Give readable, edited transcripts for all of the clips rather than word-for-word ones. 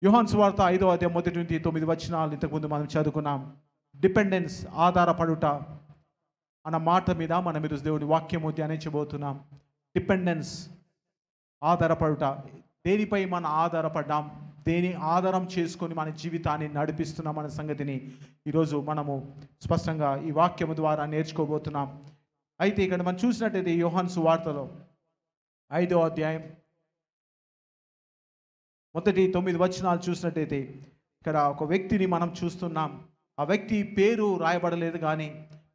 యోహాను సువార్త 5వ అధ్యాయం 1-9 ఇంతకుముందు మనం చదువుకున్నాం. డిపెండెన్స్, ఆధారపడుట అన్న మాట మీద మనం ఈరోజు దేవుని వాక్యము ధ్యానించబోతున్నాం. డిపెండెన్స్, ఆధారపడుట. దేనిపై మనం ఆధారపడ్డాం, దేని ఆధారం చేసుకొని మన జీవితాన్ని నడిపిస్తున్నాం అనే సంగతిని ఈరోజు మనము స్పష్టంగా ఈ వాక్యము ద్వారా నేర్చుకోబోతున్నాం. అయితే ఇక్కడ మనం చూసినట్టయితే యోహాను సువార్తలో 5వ అధ్యాయం 9 చూసినట్టయితే ఇక్కడ ఒక వ్యక్తిని మనం చూస్తున్నాం. ఆ వ్యక్తి పేరు రాయబడలేదు, కానీ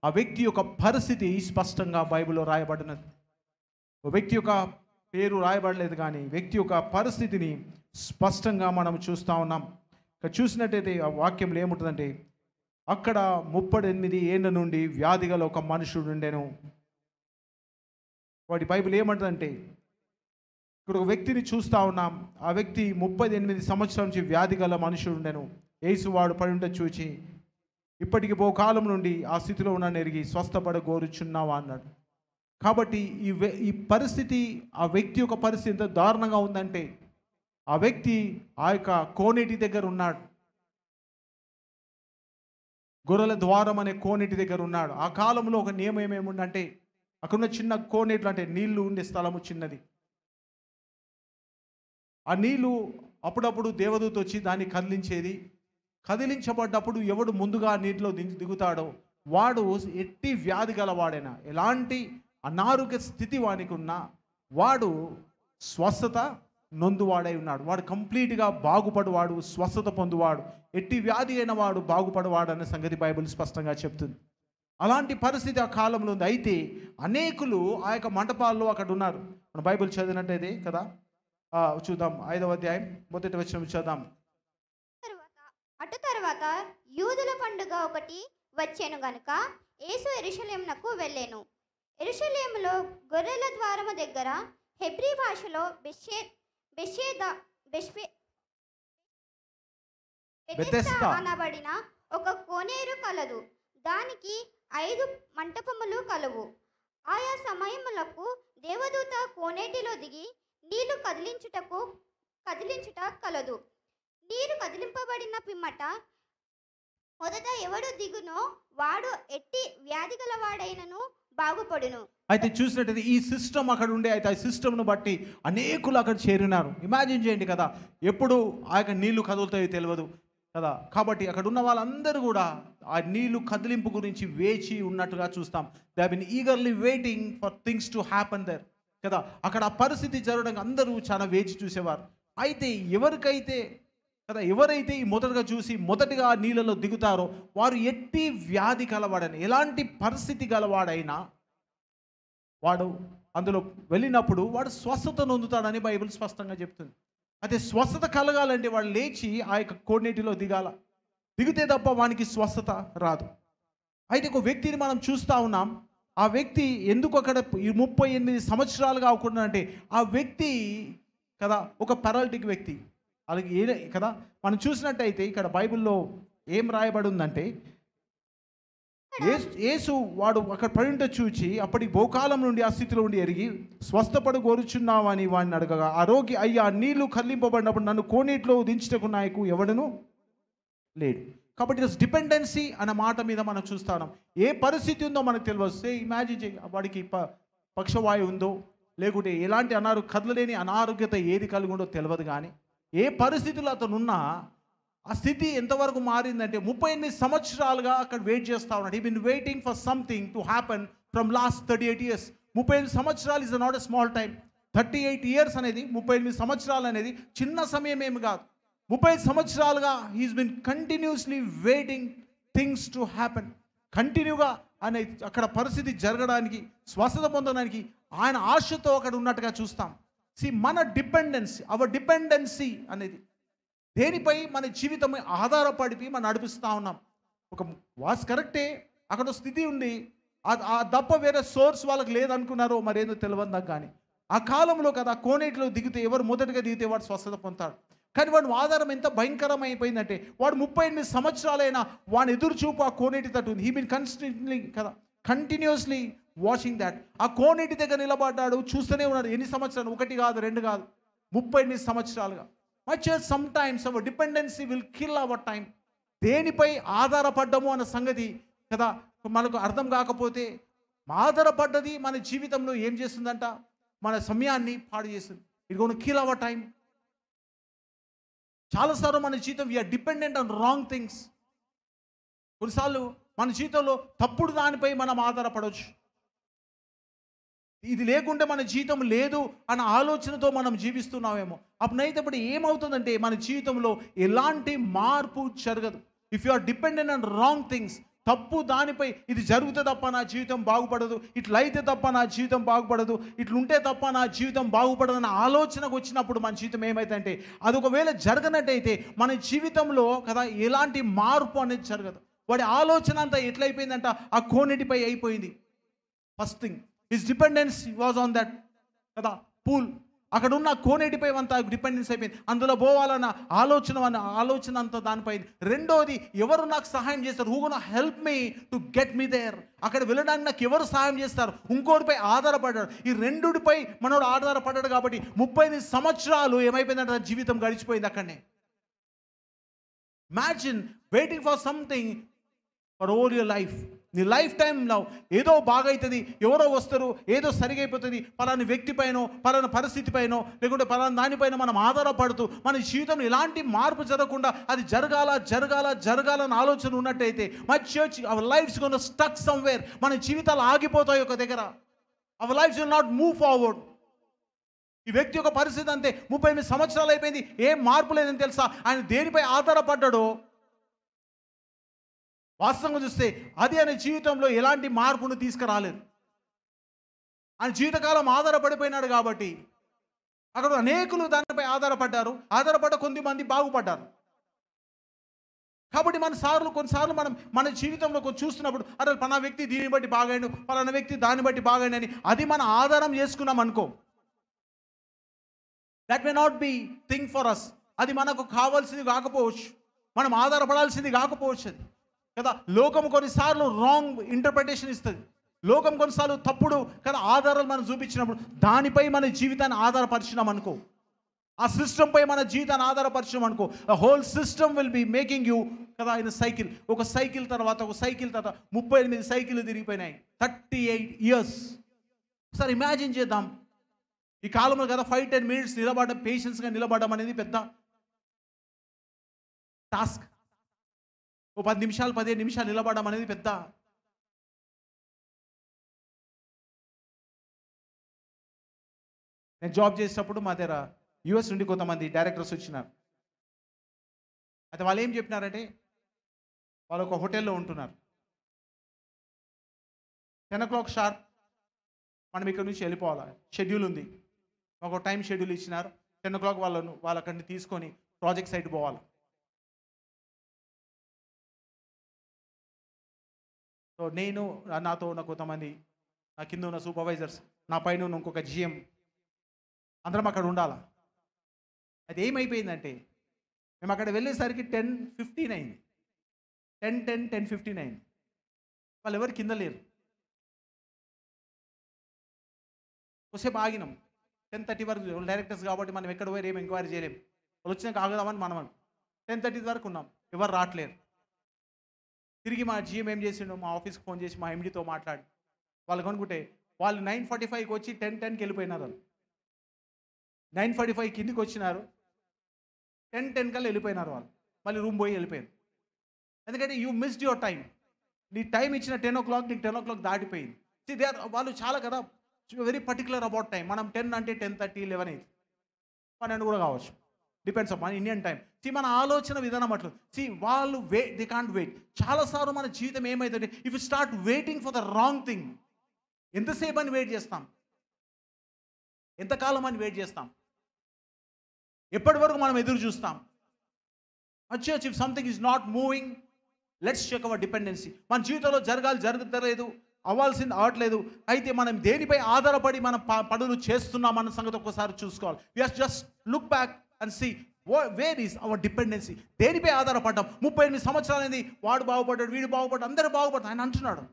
ఆ వ్యక్తి యొక్క పరిస్థితి స్పష్టంగా బైబిల్లో రాయబడినది. ఒక వ్యక్తి యొక్క పేరు రాయబడలేదు, కానీ వ్యక్తి యొక్క పరిస్థితిని స్పష్టంగా మనం చూస్తూ ఉన్నాం. ఇక్కడ చూసినట్టయితే ఆ వాక్యంలో ఏముంటుందంటే, అక్కడ 38 ఏళ్ళ నుండి వ్యాధి గల ఒక మనుషుడు ఉండెను. వాడి బైబిల్ ఏమంటుందంటే, ఇక్కడ ఒక వ్యక్తిని చూస్తూ ఉన్నాం. ఆ వ్యక్తి 38 సంవత్సరాల నుంచి వ్యాధి గల మనుషుడు ఉండెను. యేసు వాడు పడి ఉంటే చూచి, ఇప్పటికి బహుకాలం నుండి ఆ స్థితిలో ఉన్నాను ఎరిగి స్వస్థపడ కోరుచున్నావా అన్నాడు. కాబట్టి ఈ పరిస్థితి, ఆ వ్యక్తి యొక్క పరిస్థితి ఎంత దారుణంగా ఉందంటే, ఆ వ్యక్తి ఆ యొక్క కోనేటి దగ్గర ఉన్నాడు. గొర్రెల ద్వారం అనే కోనేటి దగ్గర ఉన్నాడు. ఆ కాలంలో ఒక నియమం ఏముందంటే, అక్కడున్న చిన్న కోనేట్లు అంటే నీళ్లు ఉండే స్థలము చిన్నది. ఆ నీళ్లు అప్పుడప్పుడు దేవదూత వచ్చి దాన్ని కదిలించేది. కదిలించబడ్డప్పుడు ఎవడు ముందుగా నీటిలో దిగుతాడో వాడు ఎట్టి వ్యాధి గలవాడైనా, ఎలాంటి అనారోగ్య స్థితి వానికి ఉన్నా వాడు స్వస్థత నొందువాడై ఉన్నాడు. వాడు కంప్లీట్గా బాగుపడువాడు, స్వస్థత పొందువాడు, ఎట్టి వ్యాధి అయిన వాడు బాగుపడవాడు అనే సంగతి బైబిల్ స్పష్టంగా చెప్తుంది. అలాంటి పరిస్థితి ఆ కాలంలో ఉంది. అయితే అనేకులు ఆ యొక్క మంటపాల్లో అక్కడ ఉన్నారు. మన బైబిల్ చదివినట్టయితే కదా, చూద్దాం. 5వ అధ్యాయం 1వ వచనం చూద్దాం. అటు తర్వాత యూదుల పండుగ ఒకటి వచ్చెను గనుక యేసు యెరూషలేమునకు వెళ్ళెను. యెరూషలేములో గొర్రెల ద్వారము దగ్గర హెబ్రీ భాషలో బెతెస్దా అనబడిన ఒక కోనేరు కలదు. దానికి 5 మంటపములు కలవు. ఆయా సమయములకు దేవదూత కోనేటిలో దిగి నీళ్లు కదిలించుట కలదు. నీరు కదిలింపబడిన పిమ్మట మొదట ఎవడు దిగునో వాడు ఎట్టి వ్యాధి గలవాడైనను బాగుపడును. అయితే చూసినట్టయితే ఈ సిస్టమ్ అక్కడ ఉండే, అయితే ఆ సిస్టమ్ను బట్టి అనేకులు అక్కడ చేరినారు. ఇమాజిన్ చేయండి కదా, ఎప్పుడు ఆ యొక్క నీళ్లు కదులుతాయో తెలియదు కదా. కాబట్టి అక్కడ ఉన్న వాళ్ళందరూ కూడా ఆ నీళ్లు కదిలింపు గురించి వేచి ఉన్నట్టుగా చూస్తాం. They have been eagerly waiting for things to happen there కదా. అక్కడ ఆ పరిస్థితి జరగడానికి అందరూ చాలా వేచి చూసేవారు. అయితే ఎవరైతే ఈ మొదటగా చూసి మొదటిగా ఆ నీళ్ళలో దిగుతారో వారు ఎట్టి వ్యాధి కలవాడని, ఎలాంటి పరిస్థితి గలవాడైనా వాడు అందులో వెళ్ళినప్పుడు వాడు స్వస్థత నొందుతాడని బైబిల్ స్పష్టంగా చెప్తుంది. అయితే స్వస్థత కలగాలంటే వాడు లేచి ఆ యొక్క కోనేటిలో దిగితే తప్ప వానికి స్వస్థత రాదు. అయితే ఒక వ్యక్తిని మనం చూస్తూ ఉన్నాం. ఆ వ్యక్తి ఎందుకు అక్కడ ఈ 38 సంవత్సరాలుగా అవ్వకుండా అంటే, ఆ వ్యక్తి కదా ఒక పారాలిటిక్ వ్యక్తి. అలాగే కదా మనం చూసినట్టయితే ఇక్కడ బైబిల్లో ఏం రాయబడి ఉందంటే, యేసు వాడు అక్కడ పడి ఉంటే చూచి అప్పటికి బహుకాలం నుండి ఆ స్థితిలో ఉండి ఎరిగి స్వస్థపడు కోరుచున్నావని వాడిని అడగగా, ఆరోగ్య అయ్యా నీళ్లు కదిలింపబడినప్పుడు నన్ను కోనేటిలో దించుటకు నాకు ఎవడను లేడు. కాబట్టి డిపెండెన్సీ అనే మాట మీద మనం చూస్తాం. ఏ పరిస్థితి ఉందో మనకు తెలియదు. ఇమాజిన్ చేయి, వాడికి పక్షవాయు ఉందో లేకుంటే ఎలాంటి కదలలేని అనారోగ్యత ఏది కలిగి ఉందో తెలియదు, కానీ ఏ పరిస్థితుల్లో అతను ఉన్నా ఆ స్థితి ఎంతవరకు మారిందంటే 38 సంవత్సరాలుగా అక్కడ వెయిట్ చేస్తూ ఉన్నాడు. He been waiting for something to happen from last 38 years. 38 సంవత్సరాలు is not a small time. 38 years అనేది, 38 సంవత్సరాలు అనేది చిన్న సమయం ఏమి కాదు. 35 సంవత్సరాలుగా he's been continuously waiting things to happen. కంటిన్యూగా అనే అక్కడ పరిస్థితి జరగడానికి, స్వస్థత పొందడానికి ఆయన ఆశతో అక్కడ ఉన్నట్టుగా చూస్తాం. మన డిపెండెన్సీ అనేది దేనిపై మన జీవితం ఆధారపడి మనం నడిపిస్తూ ఉన్నాం. ఒక వాస్ కరెక్టే, అక్కడ స్థితి ఉంది, ఆ తప్ప వేరే సోర్స్ వాళ్ళకి లేదనుకున్నారో మరేందో తెలియదు. కానీ ఆ కాలంలో కదా కోనేటిలో దిగితే ఎవరు మొదటిగా దిగితే వాడు స్వస్థత పొందుతాడు. కానీ వాడి ఆధారం ఎంత భయంకరమైపోయిందంటే, వాడు 38 సంవత్సరాలైనా వాడి ఎదురు చూపు ఆ కోనేటి తట్టు ఉంది. He been continuously watching that. ఆ కోనేటి దగ్గర నిలబడ్డాడు, చూస్తూనే ఉన్నాడు. ఎన్ని సంవత్సరాలు? 1 కాదు, 2 కాదు, 38 సంవత్సరాలుగా. My church sometimes our dependency will kill our time. దేనిపై ఆధారపడ్డము అన్న సంగతి కదా మనకు అర్థం కాకపోతే, ఆధారపడ్డది మన జీవితంలో ఏం చేస్తుందంట, మన సమయాన్ని పాడు చేస్తుంది. It gonna kill our time. చాలాసార్లు మన జీవితం we are dependent on wrong things. కొన్నిసార్లు మన జీవితంలో తప్పుడు దానిపై మనం ఆధారపడవచ్చు. ఇది లేకుంటే మన జీవితం లేదు అన్న ఆలోచనతో మనం జీవిస్తున్నామేమో. అప్పుడు ఏమవుతుందంటే మన జీవితంలో ఎలాంటి మార్పు జరగదు. If you are dependent on wrong things, తప్పు దానిపై ఇది జరిగితే తప్ప నా జీవితం బాగుపడదు, ఇట్లయితే తప్ప నా జీవితం బాగుపడదు, ఇట్లుంటే తప్ప నా జీవితం బాగుపడదు అన్న ఆలోచనకు వచ్చినప్పుడు మన జీవితం ఏమైందంటే, అది ఒకవేళ జరగనట్టయితే మన జీవితంలో కదా ఎలాంటి మార్పు అనేది జరగదు. వాడి ఆలోచన అంతా ఎట్లయిపోయిందంట, ఆ కోనేటిపై అయిపోయింది. First thing his dependence was on that కదా పూల్. అక్కడ ఉన్న కోనేటిపై అంతా డిపెండెన్స్ అయిపోయింది. అందులో పోవాలన్న ఆలోచన అంతా దానిపై. రెండోది, ఎవరు నాకు సహాయం చేస్తారు, who gonna help me to get me there. అక్కడ వెళ్ళడానికి నాకు ఎవరు సహాయం చేస్తారు, ఇంకోటిపై ఆధారపడ్డాడు. ఈ రెండుపై మనోడు ఆధారపడ్డాడు కాబట్టి 38 సంవత్సరాలు ఏమైపోయిందంటే జీవితం గడిచిపోయింది అక్కడనే. Imagine waiting for something for all your life. నీ లైఫ్ టైంలో ఏదో బాగైతుంది, ఎవరో వస్తారు, ఏదో సరిగైపోతుంది, పలాని వ్యక్తి పైనో పలానా పరిస్థితి పైనో లేకుంటే పలానా దానిపైన మనం ఆధారపడుతూ మన జీవితంలో ఎలాంటి మార్పు జరగకుండా అది జరగాలని ఆలోచన ఉన్నట్టయితే my church our lives gonna stuck somewhere. మన జీవితాలు ఆగిపోతాయి ఒక దగ్గర. Our lives will not move forward. ఈ వ్యక్తి యొక్క పరిస్థితి అంతే, 38 సంవత్సరాలు అయిపోయింది, ఏం మార్పు లేదని తెలుసా. ఆయన దేనిపై ఆధారపడ్డాడో వాస్తవంగా చూస్తే అది ఆయన జీవితంలో ఎలాంటి మార్పును తీసుకురాలేదు. ఆయన జీవితకాలం ఆధారపడిపోయినాడు కాబట్టి అక్కడ అనేకులు దానిపై ఆధారపడ్డ కొంతమంది బాగుపడ్డారు. కాబట్టి కొన్నిసార్లు మనం మన జీవితంలో చూస్తున్నప్పుడు అరే పలానా వ్యక్తి దీన్ని బట్టి బాగాయండు, పలానా వ్యక్తి దాన్ని బట్టి బాగాయండు అని అది మన ఆధారం చేసుకున్నాం అనుకో, that may not be thing for us. అది మనకు కావాల్సింది కాకపోవచ్చు, మనం ఆధారపడాల్సింది కాకపోవచ్చు అది కదా. లోకం కొన్నిసార్లు రాంగ్ ఇంటర్ప్రిటేషన్ ఇస్తుంది. లోకం కొన్నిసార్లు తప్పుడు కదా ఆధారాలు మనం చూపించినప్పుడు దానిపై మన జీవితాన్ని ఆధారపరిచినాం అనుకో, ఆ సిస్టంపై మన జీవితాన్ని ఆధారపరిచినాం అనుకో, the whole system will be making you కదా ఇన్ సైకిల్. ఒక సైకిల్ తర్వాత 38 సైకిల్ తిరిగిపోయినాయి. 38 years. ఒకసారి ఇమాజిన్ చేద్దాం. ఈ కాలంలో కదా 5-10 minutes నిలబడడం, పేషెన్స్గా నిలబడడం అనేది పెద్ద టాస్క్. ఓ 15 నిమిషాలు నిలబడడం అనేది పెద్ద. నేను జాబ్ చేసేటప్పుడు మా దగ్గర యుఎస్ నుండి కొంతమంది డైరెక్టర్స్ వచ్చినారు. అయితే వాళ్ళు ఏం చెప్పినారంటే, వాళ్ళు ఒక హోటల్లో ఉంటున్నారు. 10 o'clock షార్ప్ మనం ఇక్కడ నుంచి వెళ్ళిపోవాలి, షెడ్యూల్ ఉంది. ఒక టైం షెడ్యూల్ ఇచ్చినారు. 10 o'clock వాళ్ళు అక్కడిని తీసుకొని ప్రాజెక్ట్ సైట్ పోవాలి. సో నేను నాతో ఉన్న కొంతమంది, నా కింద ఉన్న సూపర్వైజర్స్, నా పైన ఉన్న ఇంకొక జిఎం, అందరం అక్కడ ఉండాలి. అది ఏమైపోయిందంటే మేము అక్కడ వెళ్ళేసరికి 10:15 అయింది. 10:15 అయింది. వాళ్ళు ఎవరు కింద లేరు. కొద్దిసేపు ఆగినాం. 10:30 వరకు డైరెక్టర్స్ కాబట్టి మనం ఎక్కడ పోయి ఏం ఎంక్వైరీ చేయలేము. వాళ్ళు వచ్చినాక ఆగుదామని మనం 10:30 వరకు ఉన్నాం, ఎవరు రావట్లేరు. తిరిగి మా జిఎం ఏం చేసిండు, మా ఆఫీస్కి ఫోన్ చేసి మా ఎండితో మాట్లాడి వాళ్ళకి అనుకుంటే వాళ్ళు 9:45కి వచ్చి 10:10కి వెళ్ళిపోయినారు. వాళ్ళు 9:45 కిందికి వచ్చినారు, 10:10 కల్లా వెళ్ళిపోయినారు. వాళ్ళు మళ్ళీ రూమ్ పోయి వెళ్ళిపోయారు. ఎందుకంటే యూ మిస్డ్ యువర్ టైం. నీ టైం ఇచ్చిన 10 o'clock, నీకు 10 o'clock దాటిపోయింది. వాళ్ళు చాలా కదా వెరీ పర్టికులర్ అబౌట్ టైం. మనం 10 అంటే 10:30, 11 అయితే 12 కూడా కావచ్చు, డిపెండ్స్ అప్ మన ఇండియన్ టైం. మన ఆలోచన విధానం అట్లు. వాళ్ళు దే కాంట్ వెయిట్. చాలాసార్లు మన జీవితం ఏమైందంటే, if you start waiting for the wrong thing, ఎంతసేపు అని వెయిట్ చేస్తాం, ఎంతకాలం అని వెయిట్ చేస్తాం, ఎప్పటి వరకు మనం ఎదురు చూస్తాం. Church if something is not moving, let's check our dependency. మన జీవితంలో జరగలేదు, అవ్వాల్సింది అవ్వట్లేదు, అయితే మనం దేనిపై ఆధారపడి మనం పనులు చేస్తున్నాం అన్న సంగతి ఒక్కసారి చూసుకోవాలి. We just look back and see where is our dependency. దేనిపై ఆధారపడ్డాం. 38 సంవత్సరాలైంది, వాడు బాగుపడ్డాడు, వీడు బాగుపడ్డాడు, అందరూ బాగుపడ్డాడు ఆయన అంటున్నాడు.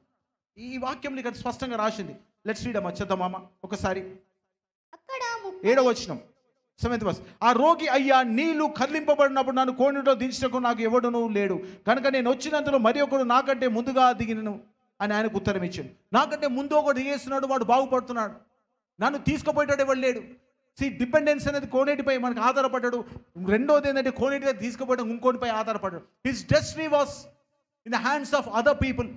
ఈ వాక్యం ఇక్కడ స్పష్టంగా రాసింది. లెట్స్ రీడ్ అమ్మా, చేద్దామా ఒకసారి. 7వ వచనం. 7th verse. ఆ రోగి, అయ్యా నీళ్లు కదిలింపబడినప్పుడు నన్ను కోనేటిలో దించటకు నాకు ఎవడునూ లేడు, కనుక నేను వచ్చినంతలో మరి ఒకడు నాకంటే ముందుగా దిగినను అని ఆయనకు ఉత్తరం ఇచ్చాను. నాకంటే ముందు ఒకడు దిగేస్తున్నాడు, వాడు బాగుపడుతున్నాడు, నన్ను తీసుకుపోయేటాడు ఎవడు లేడు. డిపెండెన్స్ అనేది కోనేటిపై మనకు ఆధారపడ్డాడు. రెండోది ఏంటంటే కోనేటిగా తీసుకుపోవడం ఇంకోటిపై ఆధారపడ్డాడు. His destiny was in the hands of other people.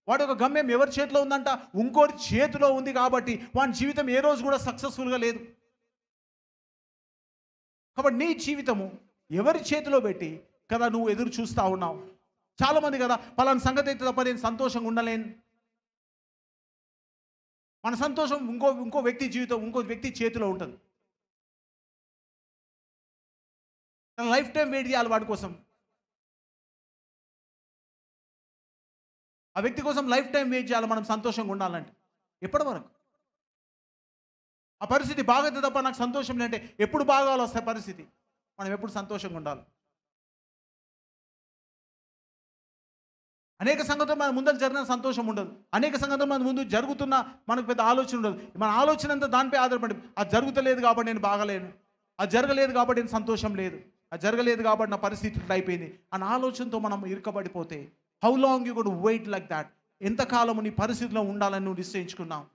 వాడి ఒక గమ్యం ఎవరి చేతిలో ఉందంట? ఇంకోటి చేతిలో ఉంది. కాబట్టి వాడి జీవితం ఏ రోజు కూడా సక్సెస్ఫుల్గా లేదు. కాబట్టి నీ జీవితము ఎవరి చేతిలో పెట్టి కదా నువ్వు ఎదురు చూస్తూ ఉన్నావు. చాలామంది కదా పలానా సంగతి అయితే తప్ప నేను సంతోషంగా ఉండలేను. మన సంతోషం ఇంకో వ్యక్తి జీవితం, ఇంకో వ్యక్తి చేతిలో ఉంటుంది. లైఫ్ టైం వెయిట్ చేయాలి వాడి కోసం. ఆ వ్యక్తి కోసం లైఫ్ టైం వెయిట్ చేయాలి మనం సంతోషంగా ఉండాలంటే. ఎప్పటి వరకు? ఆ పరిస్థితి బాగైతే తప్ప నాకు సంతోషం లేదంటే ఎప్పుడు బాగాలో వస్తాయి పరిస్థితి. మనం ఎప్పుడు సంతోషంగా ఉండాలి. అనేక సంగతులు మన ముందర జరిగిన సంతోషం ఉండదు. అనేక సంగతులు మన ముందు జరుగుతున్న మనకు పెద్ద ఆలోచన ఉండదు. మన ఆలోచన అంతా దానిపై ఆధారపడి, అది జరుగుతలేదు కాబట్టి నేను బాగలేను, అది జరగలేదు కాబట్టి నేను సంతోషం లేదు, అది జరగలేదు కాబట్టి నా పరిస్థితి ఇట్లా అయిపోయింది అన్న ఆలోచనతో మనం ఇరుకబడిపోతే how long you got wait like that? ఎంతకాలము నీ పరిస్థితిలో ఉండాలని నువ్వు నిశ్చయించుకున్నావు?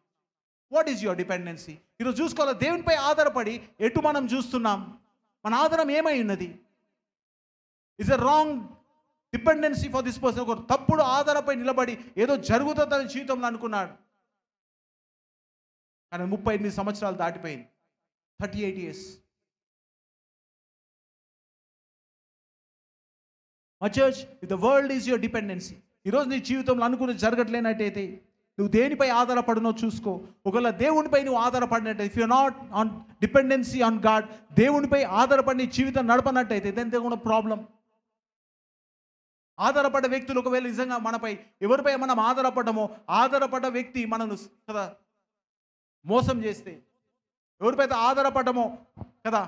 What is your dependency? ఈరోజు చూసుకోవాలి, దేవునిపై ఆధారపడి ఎటు మనం చూస్తున్నాం? మన ఆధారం ఏమై ఉన్నది? Is a wrong dependency for this person. ఒక తప్పుడు ఆధారపై నిలబడి ఏదో జరుగుతుందని జీవితంలో అనుకున్నాడు, కానీ 38 సంవత్సరాలు దాటిపోయింది. 38 years. మా church, if the world is your dependency, ఈరోజు నీ జీవితంలో అనుకుని జరగట్లేనట్టయితే నువ్వు దేనిపై ఆధారపడినో చూసుకో. ఒకవేళ దేవునిపై నువ్వు ఆధారపడినట్టయితే, if you not on dependency on God, దేవునిపై ఆధారపడి నీ జీవితం నడపనట్టయితే దెన్ దేర్ ఉన్న ప్రాబ్లం. ఆధారపడ్డ వ్యక్తులు ఒకవేళ నిజంగా మనపై ఎవరిపై మనం ఆధారపడ్డ వ్యక్తి మనల్ని కదా మోసం చేస్తే, ఎవరిపై ఆధారపడ్డమో కదా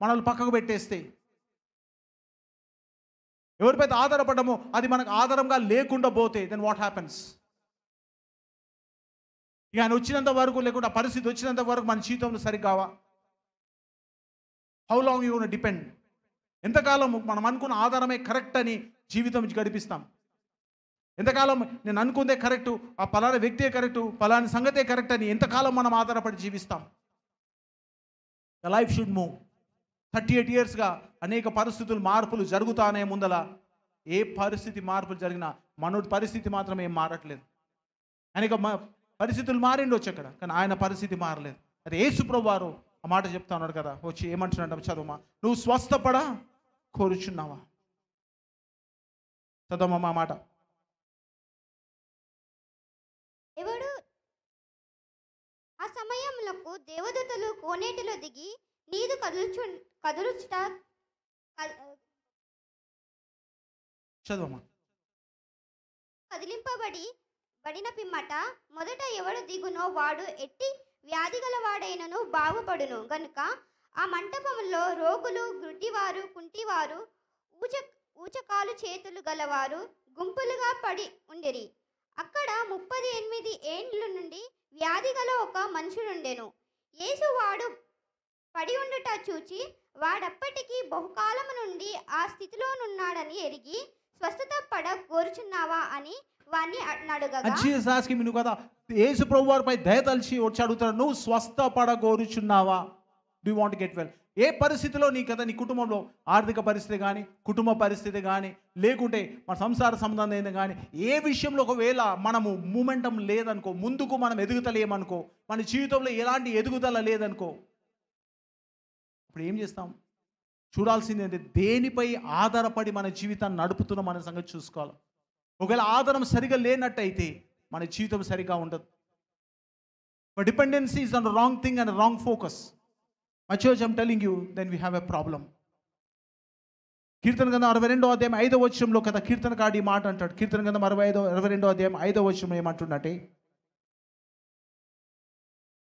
మనల్ని పక్కకు పెట్టేస్తే, ఎవరిపై ఆధారపడ్డమో అది మనకు ఆధారంగా లేకుండా పోతే దెన్ వాట్ హ్యాపెన్స్? ఇక ఆయన వచ్చినంత వరకు, లేకుండా పరిస్థితి వచ్చినంత వరకు మన జీవితంలో సరిగ్గావా? How long you gonna depend? ఎంతకాలం మనం అనుకున్న ఆధారమే కరెక్ట్ అని జీవితం గడిపిస్తాం? ఎంతకాలం నేను అనుకుందే కరెక్టు, ఆ పలానా వ్యక్తే కరెక్టు, పలానా సంగతే కరెక్ట్ అని ఎంతకాలం మనం ఆధారపడి జీవిస్తాం? The life should move. 38 yearsగా అనేక పరిస్థితులు మార్పులు జరుగుతానే ముందల. ఏ పరిస్థితి మార్పులు జరిగినా మనోడి పరిస్థితి మాత్రం ఏం మారట్లేదు. అనేక పరిస్థితులు మారిండొచ్చు అక్కడ, కానీ ఆయన పరిస్థితి మారలేదు. అది యేసు ప్రభువు వారు ఆ మాట చెప్తా ఉన్నాడు కదా, వచ్చి ఏమంటున్నాడు చదువుమా, నువ్వు స్వస్థపడ కోరుచున్నావా? చదవమ్మా మాట. ఎవడు ఆ సమయములకు దేవదూతలు కోనేటిలో దిగి నీరు కదులుచుట చదవమ్మా. కదిలింపబడిన పిమ్మట మొదట ఎవడు దిగునో వాడు ఎట్టి వ్యాధి గలవాడైనను బాగుపడును గనుక ఆ మంటపంలో రోగులు, గుడ్డివారు, కుంటివారు, ఊచకాలు చేతులు గలవారు గుంపులుగా పడి ఉండిరి. అక్కడ 38 ఏండ్ల నుండి వ్యాధి గల ఒక మనుషుడుండెను. యేసు వాడు పడి ఉండుట చూచి వాడప్పటికీ బహుకాలము నుండి ఆ స్థితిలోనున్నాడని ఎరిగి స్వస్థత పడ కోరుచున్నావా అని వాణ్ణి అడగగా, జీసస్ ఆస్కింగ్ నువ్వు కదా యేసు ప్రభు వారిపై దయ తలిచి వచ్చి అడుగుతాడు, నువ్వు స్వస్థపడ కోరుచున్నావా? Do you want to get well? ఏ పరిస్థితిలో నీ కదా నీ కుటుంబంలో ఆర్థిక పరిస్థితి కానీ, కుటుంబ పరిస్థితి కానీ, లేకుంటే మన సంసార సంబంధం కానీ, ఏ విషయంలో ఒకవేళ మనము మూమెంటం లేదనుకో, ముందుకు మనం ఎదుగుతలేమనుకో, మన జీవితంలో ఎలాంటి ఎదుగుదల లేదనుకో, ఇప్పుడు ఏం చేస్తాం? చూడాల్సింది ఏంటి? దేనిపై ఆధారపడి మన జీవితాన్ని నడుపుతున్నాం అనే సంగతి చూసుకోవాలి. ఒకవేళ ఆధారం సరిగా లేనట్టయితే మన జీవితం సరిగా ఉండదు. But dependency is on wrong thing and wrong focus. My church, I'm telling you, then we have a problem. కీర్తన గ్రంథం 62వ అధ్యాయం 5వ వచనంలో కదా కీర్తనకారుడు ఈ మాట అంటాడు. కీర్తన గ్రంథం 62వ అధ్యాయం 5వ వచనంలో ఏమంటున్నట్టే,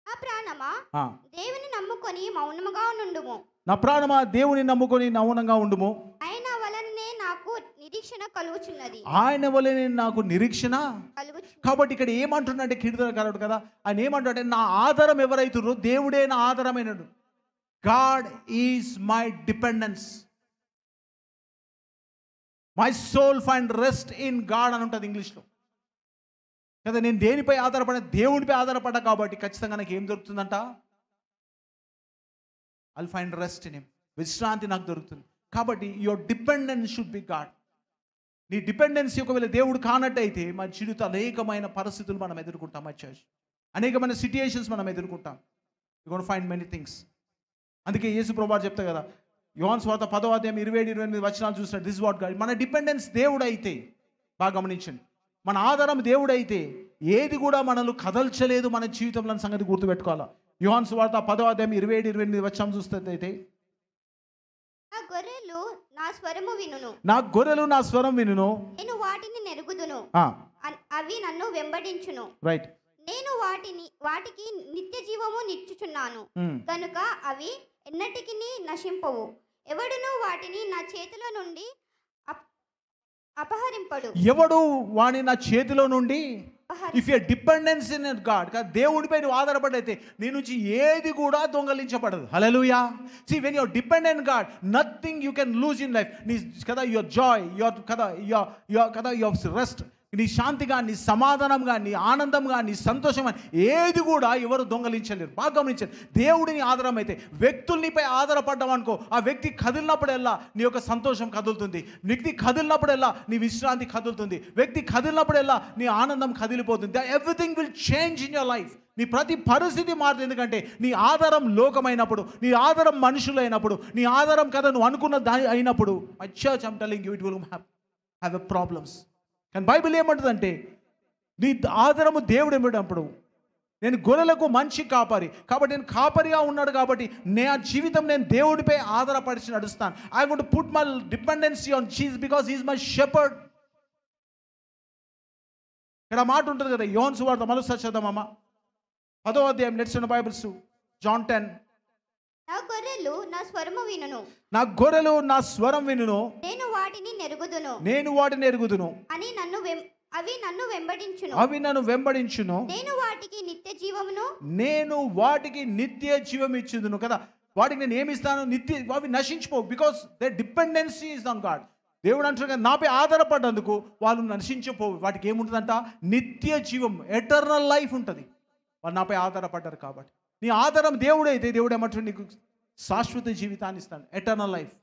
నా ప్రాణమా దేవుని నమ్ముకొని మౌనముగా నుండుము. నా ప్రాణమా దేవుని నమ్ముకొని మౌనంగా ఉండుము. ఆయన వలనే నాకు నిరీక్షణ కలుగుచున్నది. ఆయన వలనే నాకు నిరీక్షణ. కాబట్టి ఇక్కడ ఏమంటున్నాడంటే కీర్తనకారుడు కదా, ఆయన ఏమంటాడంటే నా ఆధారం ఎవరైతురో దేవుడే నా ఆధారమైనడు. God is my dependence. My soul find rest in God అని ఉంటుంది ఇంగ్లీష్లో కదా. నేను దేనిపై ఆధారపడ, దేవునిపై ఆధారపడ్డా కాబట్టి ఖచ్చితంగా నాకు ఏం దొరుకుతుందంట? I'll find rest in him. విశ్రాంతి నాకు దొరుకుతుంది. కాబట్టి your dependence should be God. నీ డిపెండెన్సీ ఒకవేళ దేవుడు కానట్టయితే మన జీవిత అనేకమైన పరిస్థితులు మనం ఎదుర్కొంటాం. మై చర్చ్, అనేకమైన సిట్యుయేషన్స్ మనం ఎదుర్కొంటాం. You gonna find many things. అందుకే యేసు ప్రభువు చెప్తా కదా, యోహాను సువార్త 10వ అధ్యాయం 27-28 వచనాలు చూసినట్టు, దిస్ వాట్ గాడ్. మన డిపెండెన్స్ దేవుడు అయితే, బాగా గమనించండి, మన ఆధారం దేవుడు అయితే ఏది కూడా మనల్ని కదల్చలేదు మన జీవితంలో అన్న సంగతి గుర్తుపెట్టుకోవాలా. యోహాను సువార్త 10వ అధ్యాయం 27-28 వచనం చూస్తే, నా గొర్రెలు నా స్వరము వినును, నా గొర్రెలు నా స్వరం వినును, నేను వాటిని నెరుగుదును, అవి నన్ను వెంబడించును. రైట్. నేను వాటికి నిత్య జీవము నిచ్చుచున్నాను కనుక అవి ఎన్నటికి నశింపవు. ఎవడును వాటిని నా చేతిలో నుండి అపహరింపడు. ఎవడు వాని నా చేతిలో నుండి. If you dependence in God, దేవుడిపై నువ్వు ఆధారపడైతే నీ నుంచి ఏది కూడా దొంగలించబడదు. Hallelujah. See when you're dependent God, nothing you can lose in life. నీ కదా యువర్ జాయ్, యువర్ కదా యువర్ రెస్ట్, నీ శాంతిగా, నీ సమాధానంగా, నీ ఆనందంగా, నీ సంతోషంగా ఏది కూడా ఎవరు దొంగలించలేరు. బాగా గమనించండి. దేవుడిని ఆధారం అయితే, వ్యక్తులనిపై ఆధారపడ్డాం అనుకో, ఆ వ్యక్తి కదిలినప్పుడల్లా నీ యొక్క సంతోషం కదులుతుంది, వ్యక్తి కదిలినప్పుడల్లా నీ విశ్రాంతి కదులుతుంది, వ్యక్తి కదిలినప్పుడల్లా నీ ఆనందం కదిలిపోతుంది. Everything will change in your life. నీ ప్రతి పరిస్థితి మారుతుంది. ఎందుకంటే నీ ఆధారం లోకమైనప్పుడు, నీ ఆధారం మనుషులు అయినప్పుడు, నీ ఆధారం కదా నువ్వు అనుకున్న దాని అయినప్పుడు, my church I'm telling you, it will have a problems. కానీ బైబిల్ ఏమంటుందంటే, నీ ఆధారము దేవుడు ఏమిటప్పుడు, నేను గొర్రెలకు మంచి కాపరి కాబట్టి, నేను కాపరిగా ఉన్నాడు కాబట్టి నా జీవితం నేను దేవుడిపై ఆధారపడిచి నడుస్తాను. I want to put my dependency on Jesus because he is my shepherd. ఇక్కడ మాట ఉంటుంది కదా, యోహాను సువార్త మరోసారి చదవమా, 10వ అధ్యాయం. Let's in Bibles, John 10. నా గొర్రెలు నా స్వరము వినును, నా గొర్రెలు నా స్వరం వినును, నేను వాటిని నెరుగుదును, నేను వాటిని ఎరుగుదును, అని అవి నన్ను వెంబడించును, అవి నన్ను వెంబడించును, నేను వాటికి నిత్య జీవమును, నేను వాటికి నిత్య జీవం ఇచ్చుదును కదా. వాటికి నేను ఏమి ఇస్తాను? నిత్య, అవి నశించిపోవు. Because they dependency is on God. దేవుడు అంటారు కదా, నాపై ఆధారపడ్డందుకు వాళ్ళు నశించిపోవు. వాటికి ఏముంటుందంట? నిత్య జీవం, ఎటర్నల్ లైఫ్ ఉంటుంది. వాళ్ళు నాపై ఆధారపడ్డారు కాబట్టి. నీ ఆధారం దేవుడు అయితే, దేవుడు ఏమంటాడు? నీకు శాశ్వత జీవితాన్ని ఇస్తాడు, ఎటర్నల్ లైఫ్.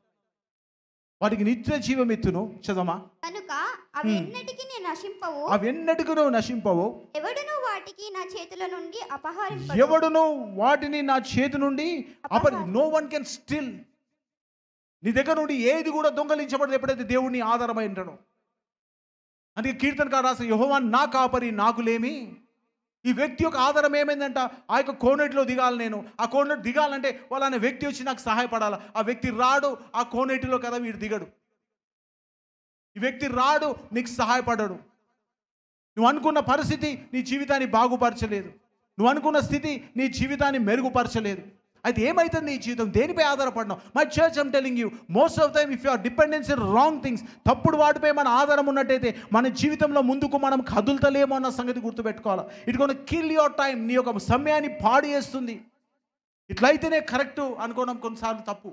వాటికి నిత్య జీవం ఎత్తును. చదవమా. కనుక అవి ఎన్నటికి నశింపవు, అవి ఎన్నటికి నువ్వు నశింపవు, ఎవడును వాటికి నా చేతుల నుండి అపహరింపడు, ఎవడును వాటిని నా చేతి నుండి నో వన్ కెన్ స్టిల్. నీ దగ్గర నుండి ఏది కూడా దొంగలించబడదు ఎప్పుడైతే దేవుడిని ఆధారమై ఉంటాడో. అందుకే కీర్తనకారు రాసే, యెహోవా నా కాపరి నాకు లేమి. ఈ వ్యక్తి యొక్క ఆధారం ఏమైందంట? ఆ యొక్క కోనేటిలో దిగాలి నేను. ఆ కోనేటి దిగాలంటే వాళ్ళ వ్యక్తి వచ్చి నాకు సహాయపడాలి. ఆ వ్యక్తి రాడు, ఆ కోనేటిలో కదా వీడు దిగడు. ఈ వ్యక్తి రాడు, నీకు సహాయపడడు. నువ్వు అనుకున్న పరిస్థితి నీ జీవితాన్ని బాగుపరచలేదు, నువ్వు అనుకున్న స్థితి నీ జీవితాన్ని మెరుగుపరచలేదు. అయితే ఏమవుతుంది నీ జీవితం? దేనిపై ఆధారపడినావు? My church I'm telling you, most of time if you are dependence in wrong things, తప్పుడు వాటిపై మన ఆధారం ఉన్నట్టయితే మన జీవితంలో ముందుకు మనం కదులుతలేమో అన్న సంగతి గుర్తుపెట్టుకోవాలి. It gonna kill your time. నీ యొక్క సమయాన్ని పాడు చేస్తుంది. ఇట్లయితేనే కరెక్ట్ అనుకోవడం కొన్నిసార్లు తప్పు,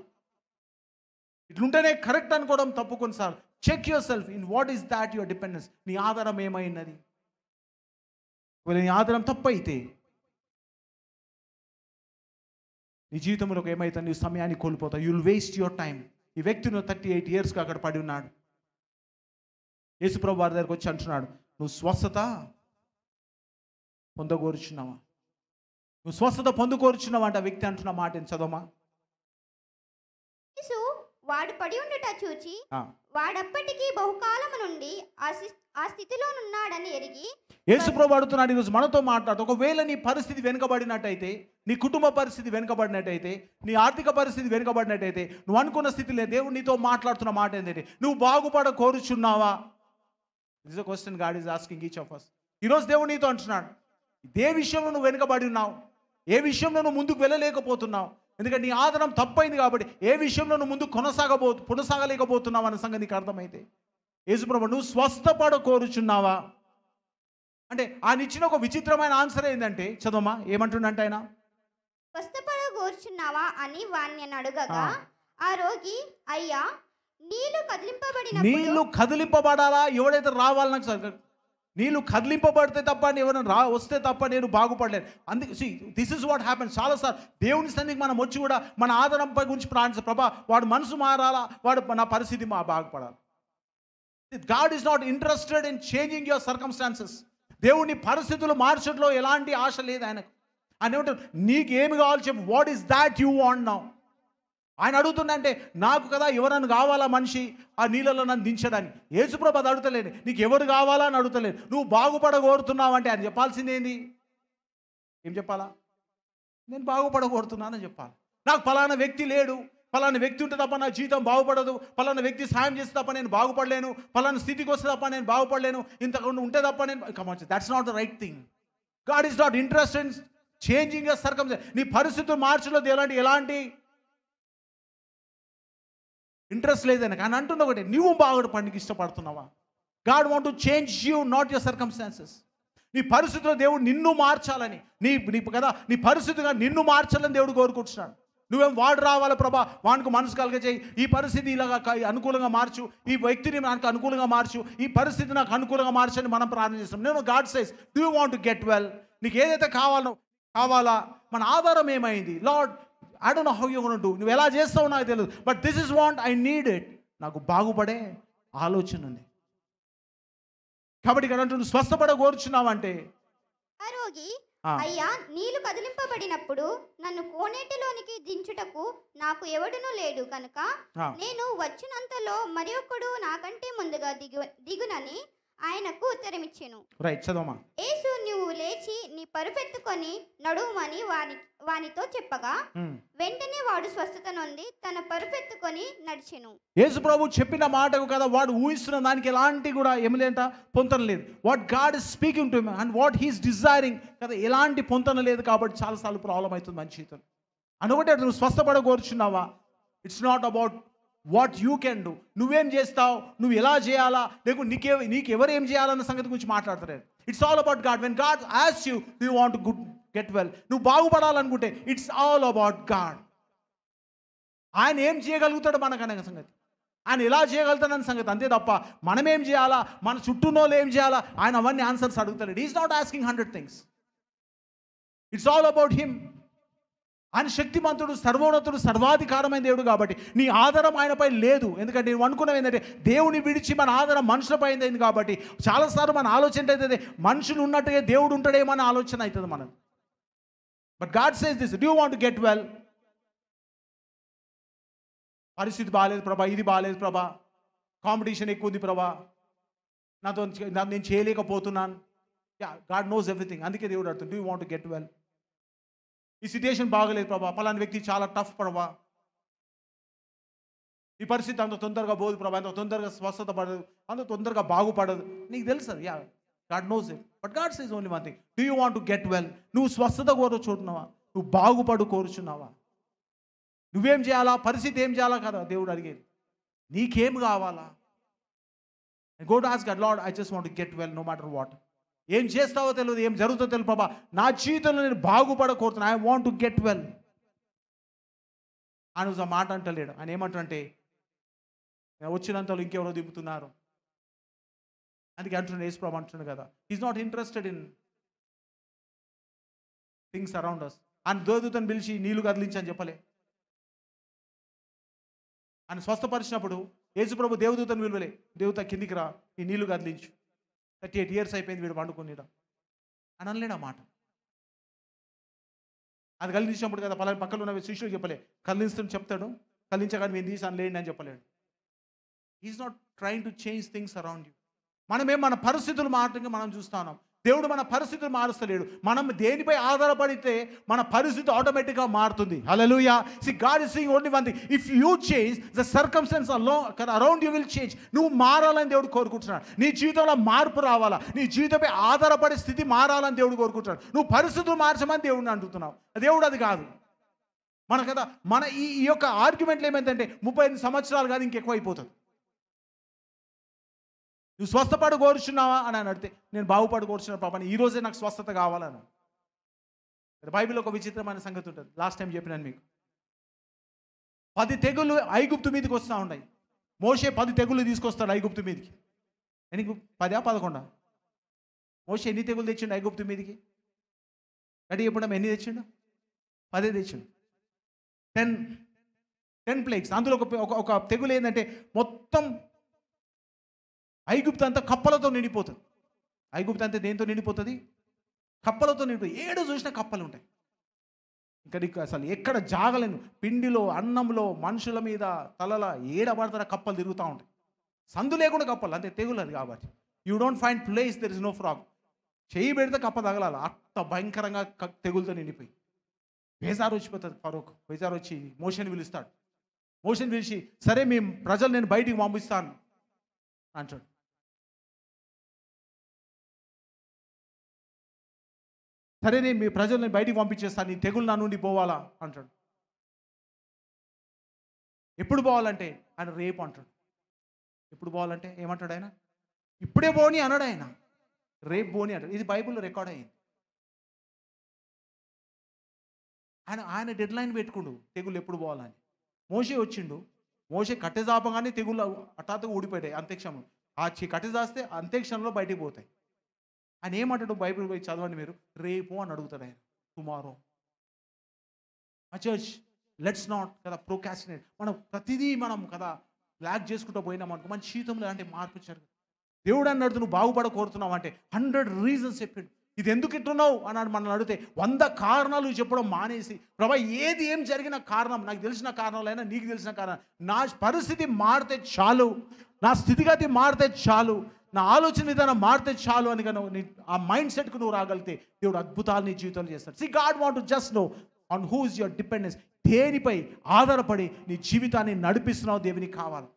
ఇట్లుంటేనే కరెక్ట్ అనుకోవడం తప్పు కొన్నిసార్లు. Check yourself in what is that your dependence. నీ ఆధారం ఏమైనది? నీ ఆధారం తప్పు అయితే నీ జీవితంలో ఏమైతే నీ సమయాన్ని కోల్పోతావు. You will waste your time. ఈ వ్యక్తిని 38 yearsగా అక్కడ పడి ఉన్నాడు. యేసుప్రభు వారి దగ్గరకు వచ్చి అంటున్నాడు, నువ్వు స్వస్థత పొందగోరుచున్నావా? నువ్వు స్వస్థత పొందుకోరుచున్నావా అంటే ఆ వ్యక్తి అంటున్న మాట ఏం చదవమా. వాడు పడి ఉండట చూచి వాడప్పటికీ బహుకాలము నుండి ఆ స్థితిలో ఉన్నాడని ఎరిగి. యేసుప్రభు అడుగుతున్నాడు ఈరోజు మనతో మాట్లాడుతూ, ఒకవేళ నీ పరిస్థితి వెనుకబడినట్టయితే, నీ కుటుంబ పరిస్థితి వెనుకబడినట్టయితే, నీ ఆర్థిక పరిస్థితి వెనుకబడినట్టయితే, నువ్వు అనుకున్న స్థితిలో దేవుడు నీతో మాట్లాడుతున్న మాట ఏంటంటే, నువ్వు బాగుపడ కోరుచున్నావా? This is a question God is asking each of us. ఈరోజు దేవుడు నీతో అంటున్నాడు, ఏ విషయంలో నువ్వు వెనుకబడి ఉన్నావు, ఏ విషయంలో నువ్వు ముందుకు వెళ్ళలేకపోతున్నావు, ఎందుకంటే నీ ఆధారం తప్పైంది కాబట్టి ఏ విషయంలో నువ్వు ముందు కొనసాగలేకపోతున్నావు అన్న సంగతి నీకు అర్థమైతే, యేసుప్రభు నువ్వు స్వస్థపడ కోరుచున్నావా అంటే ఆయన ఇచ్చిన ఒక విచిత్రమైన ఆన్సర్ ఏంటంటే, చదవమా ఏమంటుండంటే ఆయన, స్వస్థపడ కోరుచున్నావా అని వాణ్ణి అడగగా ఆ. ఆ రోగి, అయ్యా, నీళ్లు నీళ్లు కదిలింపబడాలా, ఎవడైతే రావాలి నాకు నీళ్ళు కదిలింపబడితే తప్ప ఎవరైనా వస్తే తప్ప నేను బాగుపడలేను. అందుకే దిస్ ఇస్ వాట్ హ్యాపెన్స్. చాలాసార్లు దేవుని సన్నిధికి మనం వచ్చి కూడా మన ఆధారంపై గురించి ప్రార్థిస్తాం, ప్రభా వాడు మనసు మారాలా, వాడు నా పరిస్థితి బాగుపడాలి. God is not interested in changing your circumstances. దేవుని పరిస్థితులు మార్చడంలో ఎలాంటి ఆశ లేదు ఆయనకు. ఆయన ఏమంటారు, నీకు ఏమి కావాలి చెప్పు, what is that you want now. ఆయన అడుగుతుందంటే నాకు కదా ఎవరన్నా కావాలా మనిషి ఆ నీళ్ళలో నన్ను దించడానికి. యేసుప్రభు అది అడుగుతలేను, నీకు ఎవరు కావాలా అని అడుగుతలేను, నువ్వు బాగుపడగోరుతున్నావు అంటే ఆయన చెప్పాల్సింది ఏంది? ఏం చెప్పాలా? నేను బాగుపడగోరుతున్నానని చెప్పాలి. నాకు ఫలానా వ్యక్తి లేడు, ఫలానా వ్యక్తి ఉంటే తప్ప నా జీవితం బాగుపడదు, ఫలానా వ్యక్తి సాయం చేస్తే తప్ప నేను బాగుపడలేను, ఫలానా స్థితికి వస్తే తప్ప నేను బాగుపడలేను, ఇంతకుండా ఉంటే తప్ప నేను come on. That's not the right thing. God is not interested in changing your circumstances. నీ పరిస్థితులు మార్చలో ఎలాంటి ఇంట్రెస్ట్ లేదని. కానీ అంటున్నా ఒకటి, నువ్వు బాగుపడడానికి ఇష్టపడుతున్నావా? God want to change you, not your circumstances. నీ పరిస్థితిలో దేవుడు నిన్ను మార్చాలని, నీ పరిస్థితిగా నిన్ను మార్చాలని దేవుడు కోరుకుంటున్నాడు. నువ్వేం వాడు రావాలి ప్రభా, వానికి మనసు కలిగజేయి, ఈ పరిస్థితి ఇలాగా అనుకూలంగా మార్చు, ఈ వ్యక్తిని నాకు అనుకూలంగా మార్చు, ఈ పరిస్థితి నాకు అనుకూలంగా మార్చని మనం ప్రార్థన చేస్తాం. నేను God says, do you want to get well? నీకు ఏదైతే కావాలా, మన ఆధారం ఏమైంది? Lord, I don't know how you gonna do. నువ్వు ఎలా చేస్తావో నాకు తెలియదు, but this is want I need it. నాకు బాగుపడే ఆలోచన ఉంది కాబట్టి ఇక్కడ అంటూ నువ్వు స్వస్థపడ కోరుచున్నావంటే, ఆ రోగి, అయ్యా, నీళ్లు కదిలింపబడినప్పుడు నన్ను కోనేటిలోనికి దించుటకు నాకు ఎవడునూ లేడు కనుక నేను వచ్చినంతలో మరి ఒకడు నాకంటే ముందుగా దిగునని ఆయనకు ఉత్తరమిచ్చెను. రైట్, చదవమా. యేసు, నువ్వు లేచి నీ పరుపెత్తుకొని నడువుమని వానితో చెప్పగా వెంటనే వాడు స్వస్థత నొంది తన పరుపెత్తుకొని నడిచెను. యేసు ప్రభు చెప్పిన మాటకు కదా వాడు ఊహిస్తున్న దానికి ఎలాంటి కూడా ఏమిలేంట పొంతన లేదు. What God is speaking to him and what he's desiring కదా ఎలాంటి పొంతన లేదు. కాబట్టి చాలాసార్లు ప్రాబ్లం అవుతుంది మంచి జీవితం. అనుకుంటే నువ్వు స్వస్థపడ కోరుచున్నావా? It's not about what you can do. నువ్వేం చేస్తావు, నువ్వు ఎలా చేయాలా, లేకుంటే నీకు ఎవరు ఏం చేయాలన్న సంగతి గురించి మాట్లాడతారు. It's all about God. When God asks you, do you want to get well, నువ్వు బాగుపడాలనుకుంటే ఇట్స్ ఆల్ అబౌట్ గాడ్. ఆయన ఏం చేయగలుగుతాడు మనకనే సంగతి, ఆయన ఎలా చేయగలుగుతాడన్న సంగతి, అంతే తప్ప మనం ఏం చేయాలా, మన చుట్టూనోళ్ళు ఏం చేయాలా, ఆయన అవన్నీ ఆన్సర్స్ అడుగుతాడు. Is not asking 100 things. It's all about him. ఆయన శక్తిమంతుడు, సర్వోన్నతుడు, సర్వాధికారమైన దేవుడు. కాబట్టి నీ ఆధారం ఆయనపై లేదు. ఎందుకంటే నేను అనుకున్నావు ఏంటంటే దేవుని విడిచి మన ఆధారం మనుషులపై అయింది. కాబట్టి చాలాసార్లు మన ఆలోచన అయితే మనుషులు ఉన్నట్టుగా దేవుడు ఉంటాడేమో అనే ఆలోచన అవుతుంది మనది. But God says this, do you want to get well? పరిస్థితి బాగాలేదు ప్రభా, ఇది బాగాలేదు ప్రభా, కాంపిటీషన్ ఎక్కువ ఉంది ప్రభా, నాతో నేను చేయలేకపోతున్నాను. God knows everything. అందుకే దేవుడు అడుగుతాడు, do you want to get well? ఈ సిచ్యుయేషన్ బాగలేదు ప్రభా, పలానా వ్యక్తి చాలా టఫ్ ప్రభా, ఈ పరిస్థితి అంత తొందరగా పోదు ప్రభా, అంత తొందరగా స్వస్థత పడదు, అంత తొందరగా బాగుపడదు. నీకు తెలుసు, God knows it. But God says only one thing, do you want to get well? నువ్వు స్వస్థత కోరుచున్నావా? నువ్వు బాగుపడు కోరుచున్నావా? నువ్వేం చేయాలా, పరిస్థితి ఏం చేయాలా కదా దేవుడు అడిగేది. నీకేం కావాలా? Go to ask God, Lord, I just want to get well no matter what. ఏం చేస్తావో తెలియదు, ఏం జరుగుతుందో తెలియదు ప్రభా, నా జీవితంలో నేను బాగుపడ కోరుతున్నాను. I want to get well. ఆయన ఆ మాట అంటలేడు. ఆయన ఏమంటారంటే, వచ్చినంతలో ఇంకెవరో దింపుతున్నారు. అందుకే అంటున్నాడు, యేసు ప్రభు అంటున్నాడు కదా, is not interested in things around us. ఆయన దేవదూతను పిలిచి నీళ్లు కదిలించని చెప్పలే. ఆయన స్వస్థపరిచినప్పుడు యేసు ప్రభు దేవదూతను విలువలే, దేవత కిందికి రా, ఈ నీళ్లు కదిలించు, 38 years అయిపోయింది వీడు పండుకునేడం అని అనలేడు ఆ మాట. అది కలిగించినప్పుడు కదా పక్కన ఉన్న శిష్యుడు చెప్పలే, కలిగిస్తుంటే చెప్తాడు, కలిగించగానే మేము తీసి అనలేండి అని చెప్పలేడు. Is not trying to change things around you. మనమేం మన పరిస్థితులు మాత్రమే మనం చూస్తున్నాం. దేవుడు మన పరిస్థితులు మారుస్తలేడు. మనం దేనిపై ఆధారపడితే మన పరిస్థితి ఆటోమేటిక్గా మారుతుంది. హల్లెలూయా. See, God is saying only one thing. If you change, the circumstances around you will change. నువ్వు మారాలని దేవుడు కోరుకుంటున్నాడు. నీ జీవితంలో మార్పు రావాలా, నీ జీవితంపై ఆధారపడే స్థితి మారాలని దేవుడు కోరుకుంటున్నాడు. నువ్వు పరిస్థితులు మార్చమని దేవుడిని అంటున్నావు. దేవుడు అది కాదు మన కదా. మన ఈ యొక్క ఆర్గ్యుమెంట్లు ఏమైందంటే 35 సంవత్సరాలు కాదు ఇంకెక్కువ అయిపోతుంది. నువ్వు స్వస్థపడు కోరుచున్నావా అని అడిగితే, నేను బాగుపడు కోరుచున్నా పాపని, ఈరోజే నాకు స్వస్థత కావాలని. బైబిల్లో ఒక విచిత్రమైన సంగతి ఉంటుంది. లాస్ట్ టైం చెప్పినాను మీకు. 10 తెగుళ్ళు ఐగుప్తు మీదకి వస్తూ ఉన్నాయి. మోషే 10 తెగుళ్ళు తీసుకొస్తాడు ఐగుప్తు మీదకి. ఎనికి 10 11? మోషే ఎన్ని తెగులు తెచ్చిండు ఐగుప్తు మీదకి? రెడీ చెప్పడం ఎన్ని తెచ్చిండు? 10 తెచ్చిండు. 10 ప్లేగ్స్. అందులో ఒక తెగులు ఏంటంటే మొత్తం ఐగుప్తు అంతా కప్పలతో నిండిపోతుంది. ఐగుప్తు అంతా దేంతో నిండిపోతుంది? కప్పలతో నిండిపోయి 7 చూసినా కప్పలు ఉంటాయి. ఇంకా నీకు అసలు ఎక్కడ జాగలేను. పిండిలో, అన్నంలో, మనుషుల మీద, తలల ఏడబడతారా కప్పలు తిరుగుతూ ఉంటాయి. సందు లేకుండా కప్పలు, అంతే తెగులు అది. కాబట్టి you don't find place there is no frog. చేయి పెడితే కప్ప తగలాలి, అంత భయంకరంగా తెగులతో నిండిపోయి. బేజారు వచ్చిపోతుంది ఫరోక్. బేజారు వచ్చి మోషేని పిలుస్తాడు. మోషేని పిలిచి, సరే మీ ప్రజలు నేను బయటికి పంపిస్తాను అంటాడు. సరే నేను మీ ప్రజల్ని బయటికి పంపించేస్తాను, నీ తెగులు నా నుండి పోవాలా అంటాడు. ఎప్పుడు పోవాలంటే ఆయన రేపు అంటాడు. ఎప్పుడు పోవాలంటే ఏమంటాడు ఆయన? ఇప్పుడే పోని అన్నాడు ఆయన, రేపు పోని అంటాడు. ఇది బైబిల్లో రికార్డ్ అయ్యింది. ఆయన డెడ్ లైన్ పెట్టుకుండు తెగులు ఎప్పుడు పోవాలని. మోషే వచ్చిండు. మోషే కట్టెజాపగానే తెగులు హఠాత్తుగా ఊడిపోయాయి అంత్యక్షంలో. ఆ కట్టెజాస్తే అంత్యక్షంలో బయటికి పోతాయి. ఆయన ఏమంటాడు? బైబిల్ పోయి చదవండి మీరు. రేపు అని అడుగుతాడు ఆయన. టుమారో. ఆ చర్చ్ లెట్స్ నాట్ కదా ప్రోకాస్టినేట్. మనం ప్రతిదీ మనం కదా బ్లాక్ చేసుకుంటూ పోయినాం అనుకో మన జీవితంలో అంటే మార్పు జరగదు. దేవుడు అన్నాడు నువ్వు బాగుపడ కోరుతున్నావు అంటే 100 రీజన్స్ చెప్పాడు. ఇది ఎందుకు ఇట్టున్నావు అన్నాడు. మనల్ని అడిగితే 100 కారణాలు చెప్పడం మానేసి, ప్రభా ఏం జరిగిన కారణం, నాకు తెలిసిన కారణాలైనా నీకు తెలిసిన కారణం, నా పరిస్థితి మారితే చాలు, నా స్థితిగతి మారితే చాలు, నా ఆలోచన విధానం మారితే చాలు అని కానీ ఆ మైండ్ సెట్కు నువ్వు రాగలిగితే దేవుడు అద్భుతాలు నీ జీవితంలో చేస్తాడు. See God want to just know on who is your dependence. దేనిపై ఆధారపడి నీ జీవితాన్ని నడిపిస్తున్నావు దేవునికి కావాలి.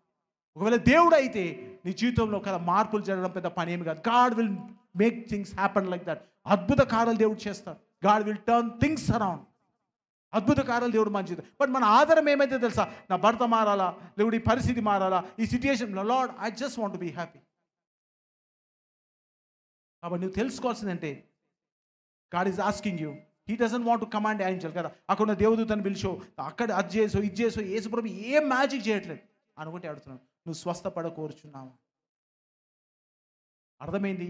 ఒకవేళ దేవుడు అయితే నీ జీవితంలో కదా మార్పులు జరగడం పెద్ద పని ఏమి కాదు. God will make things happen like that. అద్భుత కార్యాలు దేవుడు చేస్తాడు. God will turn things around. అద్భుత కార్యాలు దేవుడు మన జీవితం. బట్ మన ఆధారం ఏమైతే తెలుసా? నా భర్త మారాలా, లేవుడు ఈ పరిస్థితి మారాలా, ఈ సిచ్యుయేషన్లో Lord I just want to be happy. కాబట్టి నువ్వు తెలుసుకోవాల్సిందంటే God is asking you. He doesn't want to command angel కదా. అక్కడ ఉన్న దేవదూతను పిలిచో, అక్కడ అది చేసో ఇది చేసో, యేసుప్రభు ఏం మ్యాజిక్ చేయట్లేదు అనుకుంటే అడుగుతున్నాను. నువ్వు స్వస్థపడ కోరుచున్నావా? అర్థమైంది?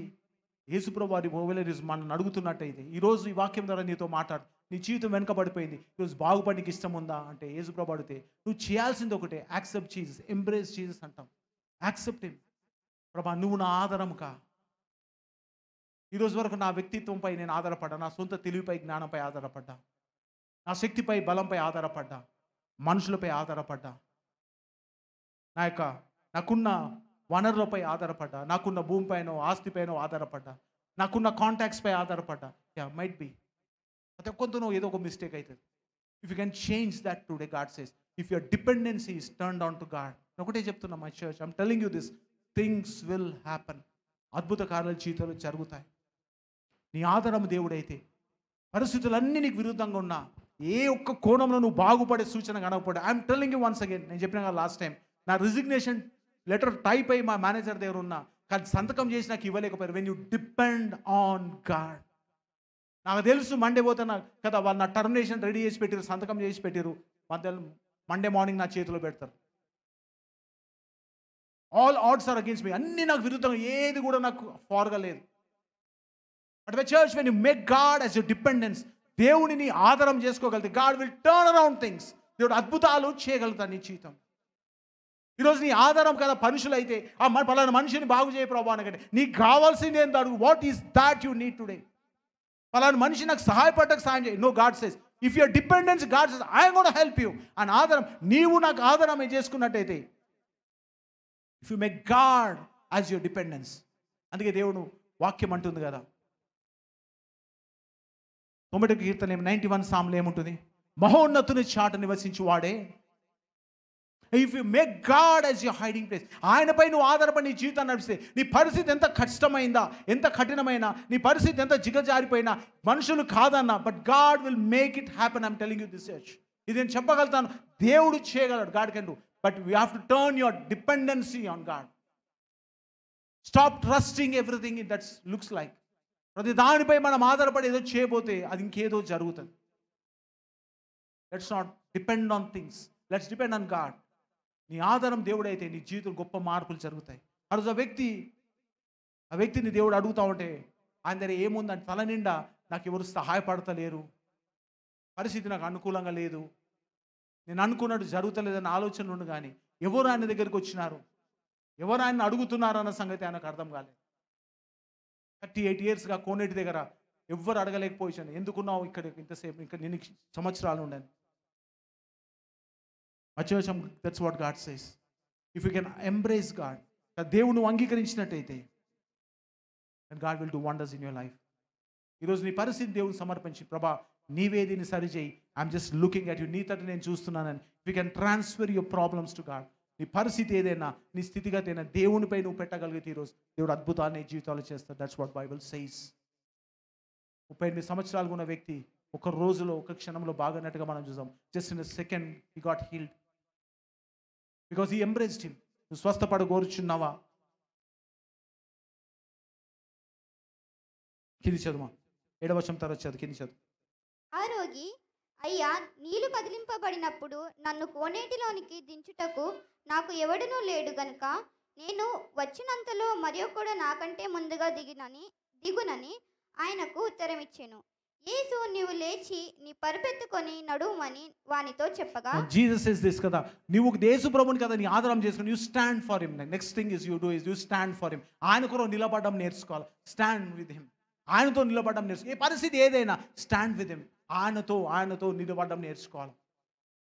యేసుప్రభు వారి ఓవెలరీస్ మనల్ని అడుగుతున్నట్టయితే ఈరోజు ఈ వాక్యం ద్వారా నీతో మాట్లాడు. నీ జీవితం వెనకబడిపోయింది, ఈరోజు బాగుపడికి ఇష్టం ఉందా అంటే యేసుప్రభు అడిగితే నువ్వు చేయాల్సింది ఒకటే, యాక్సెప్ట్ జీసస్, ఎంబ్రేస్ జీసస్ అంటాం. Accept him. ప్రభా నువ్వు నా ఆధారం కా. ఈరోజు వరకు నా వ్యక్తిత్వంపై నేను ఆధారపడ్డా, నా సొంత తెలివిపై జ్ఞానంపై ఆధారపడ్డా, నా శక్తిపై బలంపై ఆధారపడ్డా, మనుషులపై ఆధారపడ్డా, నాకున్న వనరులపై ఆధారపడ్డా, నాకున్న భూమిపైనో ఆస్తిపైనో ఆధారపడ్డా, నాకున్న కాంటాక్ట్స్పై ఆధారపడ్డా. మైట్ బి ప్రతి ఒక్కరితోనో ఏదో ఒక మిస్టేక్ అవుతుంది. If you can change that today, God says if your dependency is turned on to God. ఒకటే చెప్తున్నా my church, I'm telling you this, things will happen. అద్భుత కార్యాలు జీవితంలో జరుగుతాయి. నీ ఆధారం దేవుడైతే పరిస్థితులన్నీ నీకు విరుద్ధంగా ఉన్నా, ఏ ఒక్క కోణంలో నువ్వు బాగుపడే సూచన కనకపోతే, I'm telling you once again, నేను చెప్పిన కదా లాస్ట్ టైం, నా రిజిగ్నేషన్ లెటర్ టైప్ అయ్యి మా మేనేజర్ దగ్గర ఉన్నా, కానీ సంతకం చేసి నాకు ఇవ్వలేకపోయారు. When you depend on God. నాకు తెలుసు మండే పోతున్నా కదా, వాళ్ళు నా టర్మినేషన్ రెడీ చేసి పెట్టారు, సంతకం చేసి పెట్టారు, మండే మార్నింగ్ నా చేతిలో పెడతారు. All odds are against me. అన్నీ నాకు విరుద్ధంగా, ఏది కూడా నాకు ఫార్గా లేదు. But the church when you make God as your dependence, దేవుడిని ఆధారం చేసుకోగలిగితే God will turn around things. దేవుడు అద్భుతాలు చేయగలుగుతాడు నీ జీవితం. ఈరోజు నీ ఆధారం కదా మనుషులు అయితే, పలానా మనిషిని బాగు చేయ ప్రభు అనకంటే నీకు కావాల్సింది ఏంటి అడుగు. What is that you need today? పలానా మనిషి నాకు సహాయపడటకు సాయం చేయి. No, God says if your dependence, God says I'm gonna help you. అని ఆధారం నీవు నాకు ఆధారం చేసుకున్నట్టయితే, if you make God as your dependence. అందుకే దేవుడు వాక్యం అంటుంది కదా, 90 కీర్తన 91 సామ్లో ఏముంటుంది? మహోన్నతుని చాటు నివసించు వాడే. If you make God as your hiding place, ఆయనపై నువ్వు ఆధారపడి నీ జీవితాన్ని నడిపిస్తే, నీ పరిస్థితి ఎంత కష్టమైందా, ఎంత కఠినమైనా, నీ పరిస్థితి ఎంత జిగజారిపోయినా, మనుషులు కాదన్నా, but God will make it happen. I'm telling you this church. ఇది నేను చెప్పగలుగుతాను, దేవుడు చేయగలడు, God can do. But we have to turn your dependency on God. Stop trusting everything that looks like. ప్రతి దానిపై మనం ఆధారపడి ఏదో చేయబోతే అది ఇంకేదో జరుగుతుంది. Let's not depend on things, let's depend on God. నీ ఆధారం దేవుడైతే నీ జీవితం గొప్ప మార్పులు జరుగుతాయి. ఆ రోజు ఆ వ్యక్తిని దేవుడు అడుగుతా ఉంటే ఆయన దగ్గర ఏముందని తల నిండా నాకు ఎవరు సహాయపడతలేరు, పరిస్థితి నాకు అనుకూలంగా లేదు, నేను అనుకున్నట్టు జరుగుతలేదన్న ఆలోచనలు ఉండు, కానీ ఎవరు ఆయన దగ్గరికి వచ్చినారు, ఎవరు ఆయన అడుగుతున్నారు అన్న సంగతి ఆయనకు అర్థం కాలేదు. 38 yearsగా కోనేటి దగ్గర ఎవ్వరు అడగలేకపోయాను, ఎందుకున్నావు ఇక్కడ ఇంతసేపు, ఇంకా నేను సంవత్సరాలు ఉండాను. మధ్యవచం, that's what God says. If you can embrace God, దేవుడు నువ్వు అంగీకరించినట్టయితే, and God will do wonders in your life. ఈరోజు నీ పరిస్థితి దేవుడికి సమర్పించి, ప్రభా నీవే దీన్ని సరిచేయి, I'm just looking at you, నీ తట్టు నేను చూస్తున్నానని. If you can transfer your problems to God. నీ పరిస్థితి ఏదైనా, నీ స్థితిగతి అయినా దేవునిపై నువ్వు పెట్టగలిగితే ఈరోజు దేవుడు అద్భుతాన్ని నీ జీవితాలు చేస్తాడు. That's what Bible says. 38 సంవత్సరాలు ఉన్న వ్యక్తి ఒక రోజులో, ఒక క్షణంలో బాగున్నట్టుగా మనం చూసాం. Just in a second he got healed because he embraced him. నువ్వు స్వస్థపడ కోరుచున్నావా? కింది చదువు, 7వ వచనం తర్వాత చదువు, కింది చదువు. ఆ రోగి, అయ్యా, నీళ్లు కదిలింపబడినప్పుడు నన్ను కోనేటిలోనికి దించుటకు నాకు ఎవడునూ లేడు గనుక నేను వచ్చినంతలో మరియొకడు నాకంటే ముందుగా దిగునని ఆయనకు ఉత్తరమిచ్చెను. యేసు, నీవు లేచి నీ పరుపెత్తుకొని నడువుమని వానితో చెప్పగా, జీసస్ సేస్ దిస్ కదా, నీవు యేసు ప్రభువుని కదా నీ ఆధారం చేసుకుని, you stand for him. Next thing is you do is you stand for him. ఆయన కొరకు నిలబడడం నేర్చుకోవాలి. Stand with him. ఆయనతో నిలబడడం నేర్చుకో. ఏ పరిస్థితి ఏదైనా స్టాండ్ విత్ హిమ్. ఆయనతో నిలబడడం నేర్చుకోవాలి.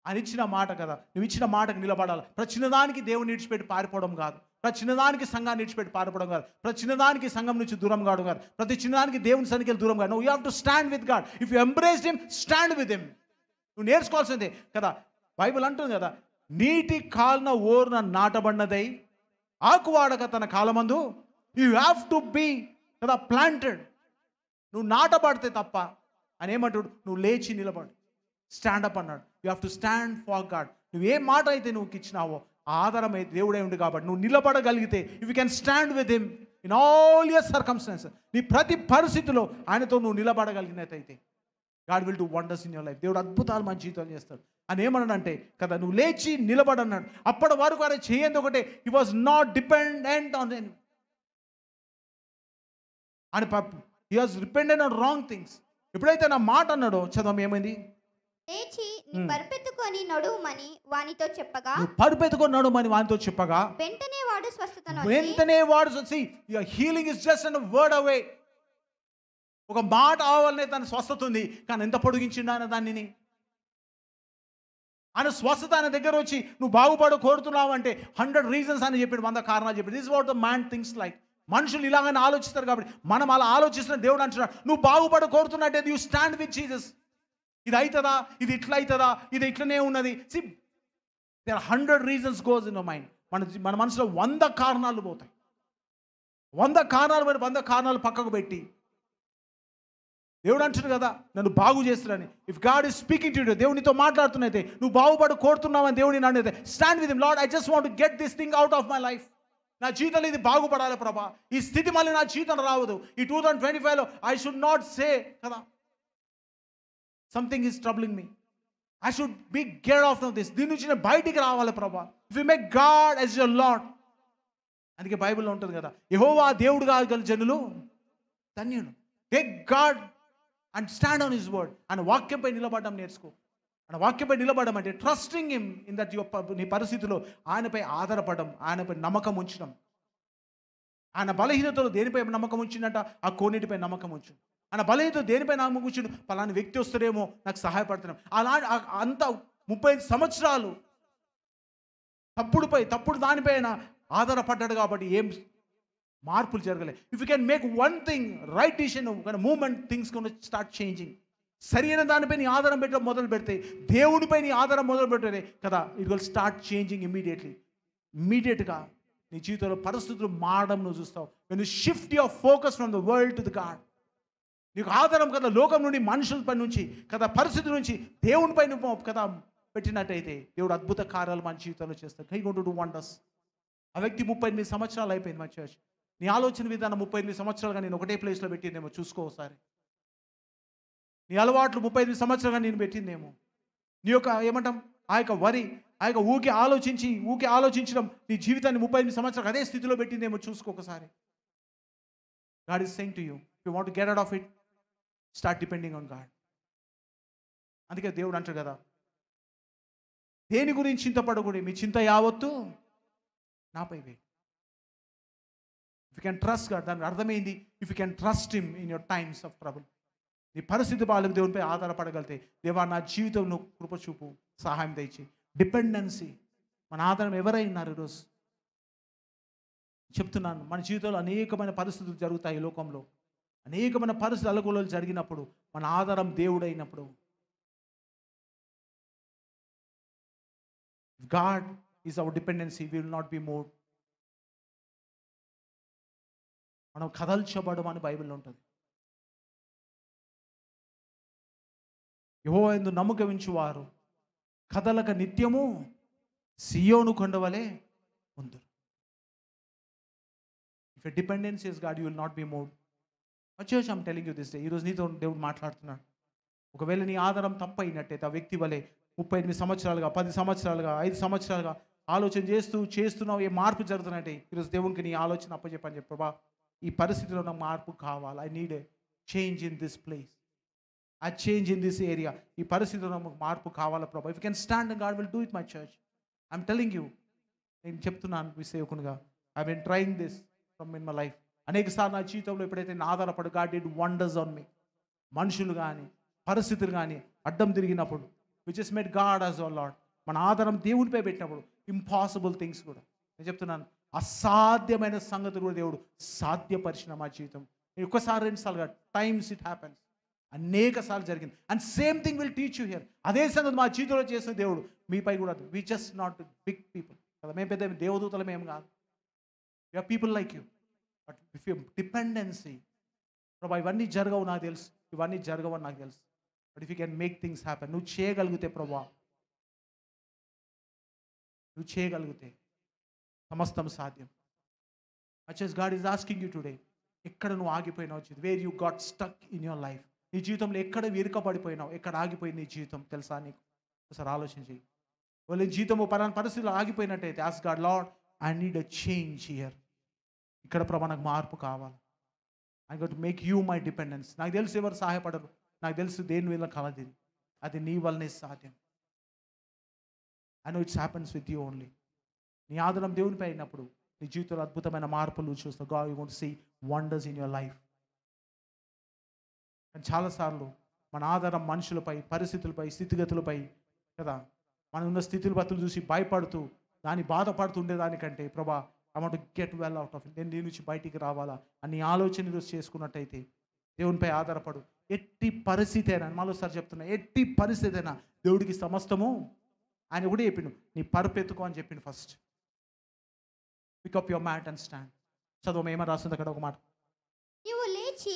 ఆయన ఇచ్చిన మాట కదా, నువ్వు ఇచ్చిన మాటకు నిలబడాలి. ప్రతి చిన్నదానికి దేవుని విడిచిపెట్టి పారిపోవడం కాదు, ప్రతి చిన్నదానికి సంఘాన్ని విడిచిపెట్టి పారిపోవడం కాదు, ప్రతి చిన్నదానికి సంఘం నుంచి దూరం కావడం కాదు, ప్రతి చిన్నదానికి దేవుని సన్నిధికి దూరం కాదు. You have to stand with God. If you embraced him, stand with him. నువ్వు నేర్చుకోవాల్సిందే కదా. బైబిల్ అంటుంది కదా, నీటి కాలున ఓరున నాటబడినదై ఆకువాడక తన కాలమందు, యూ హ్యావ్ టు బీ కదా ప్లాంటెడ్. నువ్వు నాటబడితే తప్ప అని ఏమంటాడు, నువ్వు లేచి నిలబడు, స్టాండప్ అన్నాడు. You have to stand for God. నువ్వు ఏ మాట అయితే నువ్వు ఇచ్చినావో ఆ ఆధారం అయితే దేవుడే ఉంది కాబట్టి నువ్వు నిలబడగలిగితే, if you can stand with him in all your circumstances, నీ ప్రతి పరిస్థితిలో ఆయనతో నువ్వు నిలబడగలిగినట్టయితే, God will do wonders in your life. దేవుడు అద్భుతాలు మన జీవితాలు చేస్తాడు. అని ఏమన్నాడంటే కదా, నువ్వు లేచి నిలబడన్నాడు. అప్పటి వరకు ఆయన చేయంది ఒకటే, he was not dependent on any, అని he was dependent on wrong things. ఎప్పుడైతే నా మాట అన్నాడో, చదవం ఏమైంది, లేచి నీ పరుపెత్తుకొని నడువుమని వానితో చెప్పగా, పరుపెత్తుకొని నడుమని వానితో చెప్పగా, వెంటనే వాడు స్వస్థతను see, your healing is just a word away. ఒక మాట ఆవాలనే తన స్వస్థత ఉంది, కానీ ఎంత పొడిగించిండు ఆయన దానిని. ఆయన స్వస్థత ఆయన దగ్గర వచ్చి నువ్వు బాగుపడ కోరుతున్నావు అంటే 100 reasons అని చెప్పాడు, 100 కారణాలు చెప్పాడు. This what the man things like. మనుషులు ఇలాగని ఆలోచిస్తారు కాబట్టి మనం అలా ఆలోచిస్తున్న దేవుడు అంటున్నాడు, నువ్వు బాగుపడ కోరుతున్నట్టే యూ స్టాండ్ విత్ జీసస్. ఇది అవుతుందా, ఇది ఇట్లా అవుతుందా, ఇది ఇట్లనే ఉన్నది. See, there are 100 reasons goes in your mind. మన మనసులో 100 కారణాలు పోతాయి. 100 కారణాలు పోయి 100 కారణాలు పక్కకు పెట్టి దేవుడు అంటున్నాడు కదా, నన్ను బాగు చేస్తున్నాను. If God is speaking to you, దేవునితో మాట్లాడుతున్నైతే, నువ్వు బాగుపడు కోరుతున్నావని దేవుడిని అన్నైతే, stand with him. Lord, I just want to get this thing out of my life. నా జీవితంలో ఇది బాగుపడాలి ప్రభా, ఈ స్థితి మళ్ళీ నా జీవితం రావద్దు. ఈ 2025లో ఐ షుడ్ నాట్ సే కదా, something is troubling me, I should be get off this. దీని నుంచి నేను బయటికి రావాలి ప్రభా. If you make God as your lord, అందుకే బైబిల్లో ఉంటుంది కదా, యెహోవా దేవుడుగా గల జనులు ధన్యులు. Take God and stand on his word. ఆయన వాక్యంపై నిలబడడం నేర్చుకో. ఆయన వాక్యంపై నిలబడడం అంటే ట్రస్టింగ్ హిమ్ ఇన్ దట్ నీ పరిస్థితిలో ఆయనపై ఆధారపడడం, ఆయనపై నమ్మకం ఉంచడం. ఆయన బలహీనతలో దేనిపై నమ్మకం ఉంచిందంట, ఆ కోనేటిపై నమ్మకం ఉంచు. ఆయన బలహీనత దేనిపై నమ్మకం ఉంచుడు, పలాని వ్యక్తి వస్తారేమో నాకు సహాయపడుతున్నాం. అలా అంత 35 సంవత్సరాలు తప్పుడు దానిపైన ఆధారపడ్డాడు కాబట్టి ఏం మార్పులు జరగలేదు. If you can make one thing right decision, moment things can start changing. సరైన దానిపై నీ ఆధారం పెట్టడం మొదలు పెడితే, దేవునిపై నీ ఆధారం మొదలు పెట్టే కదా, ఇట్ విల్ స్టార్ట్ చేంజింగ్ ఇమ్మీడియట్గా నీ జీవితంలో పరిస్థితులు మారడం నువ్వు చూస్తావు. When you shift your focus from the world to the God. నీకు ఆధారం కదా లోకం నుండి, మనుషులపై నుంచి కదా, పరిస్థితి నుంచి దేవునిపై నువ్వు కదా పెట్టినట్టయితే, దేవుడు అద్భుత కార్యాలు మన జీవితంలో చేస్తాడు. He going to do wonders. ఆ వ్యక్తి 38 సంవత్సరాలు అయిపోయింది మన చర్చ్. నీ ఆలోచన విధానం 38 సంవత్సరాలుగా నేను ఒకటే ప్లేస్లో పెట్టిందేమో చూసుకో ఒకసారి. నీ అలవాట్లు 38 సంవత్సరాలుగా నేను పెట్టిందేమో. నీ యొక్క ఏమంటాం ఆ యొక్క వరి, ఆ యొక్క ఊకే ఆలోచించడం నీ జీవితాన్ని 38 సంవత్సరాలు అదే స్థితిలో పెట్టిందేమో చూసుకో ఒకసారి. God is saying to you, if you want to get out of it, start depending on God. అందుకే దేవుడు అంటాడు కదా, దేని గురించి చింతపడకూడదు, మీ చింత యావత్తు నాపై వేయి. If you can trust God, దానికి అర్థమైంది if you can trust him in your times of trouble. నీ పరిస్థితి బాలకు దేవునిపై ఆధారపడగలితే, దేవా నా జీవితంలో కృప చూపు, సహాయం దయచి. డిపెండెన్సీ, మన ఆధారం ఎవరై ఉన్నారు ఈరోజు చెప్తున్నాను. మన జీవితంలో అనేకమైన పరిస్థితులు జరుగుతాయి ఈ లోకంలో. అనేకమైన పరిస్థితులు అలగోలాలు జరిగినప్పుడు మన ఆధారం దేవుడైనప్పుడు, God is our dependency, we will not be moved. మనం కదల్చబడమని బైబిల్లో ఉంటుంది. యెహోవా యందు నమ్మకం ఉంచువారు కదలక నిత్యము సియోను కొండవలే ఉందురు. If your dependence is God, you will not be moved. వచ్చేసి I'm telling you this day, ఈరోజు నీతో దేవుడు మాట్లాడుతున్నాడు. ఒకవేళ నీ ఆధారం తప్పైనట్టయితే ఆ వ్యక్తి వలె 38 సంవత్సరాలుగా 10 సంవత్సరాలుగా 5 సంవత్సరాలుగా ఆలోచన చేస్తున్నావు, ఏ మార్పు జరుగుతున్నట్టే ఈరోజు దేవునికి నీ ఆలోచన అప్పచెప్పని చెప్పి, ప్రభా ఈ పరిస్థితిలో నాకు మార్పు కావాలి, I need a change in this place, I change in this area. ఈ పరిస్థితిలో నాకు మార్పు కావాలా ప్రభా. If you can stand, God will do it my church. I'm telling you, నేను చెప్తున్నాను మీ సేవకునిగా, I been trying this from in my life. అనేక సార్లు నా జీవితంలో ఎప్పుడైతే నేను ఆధారపడి, God did wonders on me. మనుషులు కానీ పరిస్థితులు కానీ అడ్డం తిరిగినప్పుడు, which is made God as our Lord, మన ఆధారం దేవుడిపై పెట్టినప్పుడు ఇంపాసిబుల్ థింగ్స్ కూడా, నేను చెప్తున్నాను, అసాధ్యమైన సంగతులు కూడా దేవుడు సాధ్యపరిచిన మా జీవితం. ఒక్కసారి 2 సార్లుగా టైమ్స్ ఇట్ హ్యాపెన్స్, అనేక సార్లు జరిగింది. And same thing will teach you here. అదే సంగతి మా జీవితంలో చేసిన దేవుడు మీపై కూడా. We just not big people కదా, మేము పెద్ద దేవదూతలం ఏం కాదు. You are people like you. But if you dependency, ప్రభా ఇవన్నీ జరగవు నాకు తెలుసు, ఇవన్నీ జరగవని నాకు తెలుసు, but if you can make things happen, నువ్వు చేయగలిగితే ప్రభా, నువ్వు చేయగలిగితే సమస్తం సాధ్యం. అచ్చస్ God is asking you today, ఎక్కడ నువ్వు ఆగిపోయినావు, where you got stuck in your life. నీ జీవితంలో ఎక్కడ విరుకపడిపోయినావు, ఎక్కడ ఆగిపోయింది నీ జీవితం తెలుసా నీకు? ఒకసారి ఆలోచించి. వాళ్ళ జీవితం పలానా పరిస్థితుల్లో ఆగిపోయినట్టయితే, ask God, Lord I need a change here. ఇక్కడ ప్రభా నాకు మార్పు కావాలి. I got make you my dependence. నాకు తెలుసు ఎవరు సహాయపడరు, నాకు తెలుసు దేని వల్ల కలది, అది నీ వల్లనే సాధ్యం. I know it's happens with you only. నీ ఆధారం దేవునిపై అయినప్పుడు నీ జీవితంలో అద్భుతమైన మార్పులు చూస్తావు. God you want to see wonders in your life. కానీ చాలాసార్లు మన ఆధారం మనుషులపై, పరిస్థితులపై, స్థితిగతులపై కదా, మనం ఉన్న స్థితిగతులు చూసి భయపడుతూ దాన్ని బాధపడుతూ ఉండేదానికంటే, ప్రభా I want to get well out of it, నేను దీని నుంచి బయటికి రావాలా అని ఆలోచన ఈరోజు చేసుకున్నట్టయితే, దేవునిపై ఆధారపడు. ఎట్టి పరిస్థితి అయినా, మరోసారి చెప్తున్నా, ఎట్టి పరిస్థితి అయినా దేవుడికి సమస్తము. ఆయన కూడా చెప్పిండు, నీ పరుపెత్తుకో అని చెప్పిండు. First pick up your mat and stand. చదువు ఏమని రాస్తుంది అక్కడ ఒక మాట, నీవు లేచి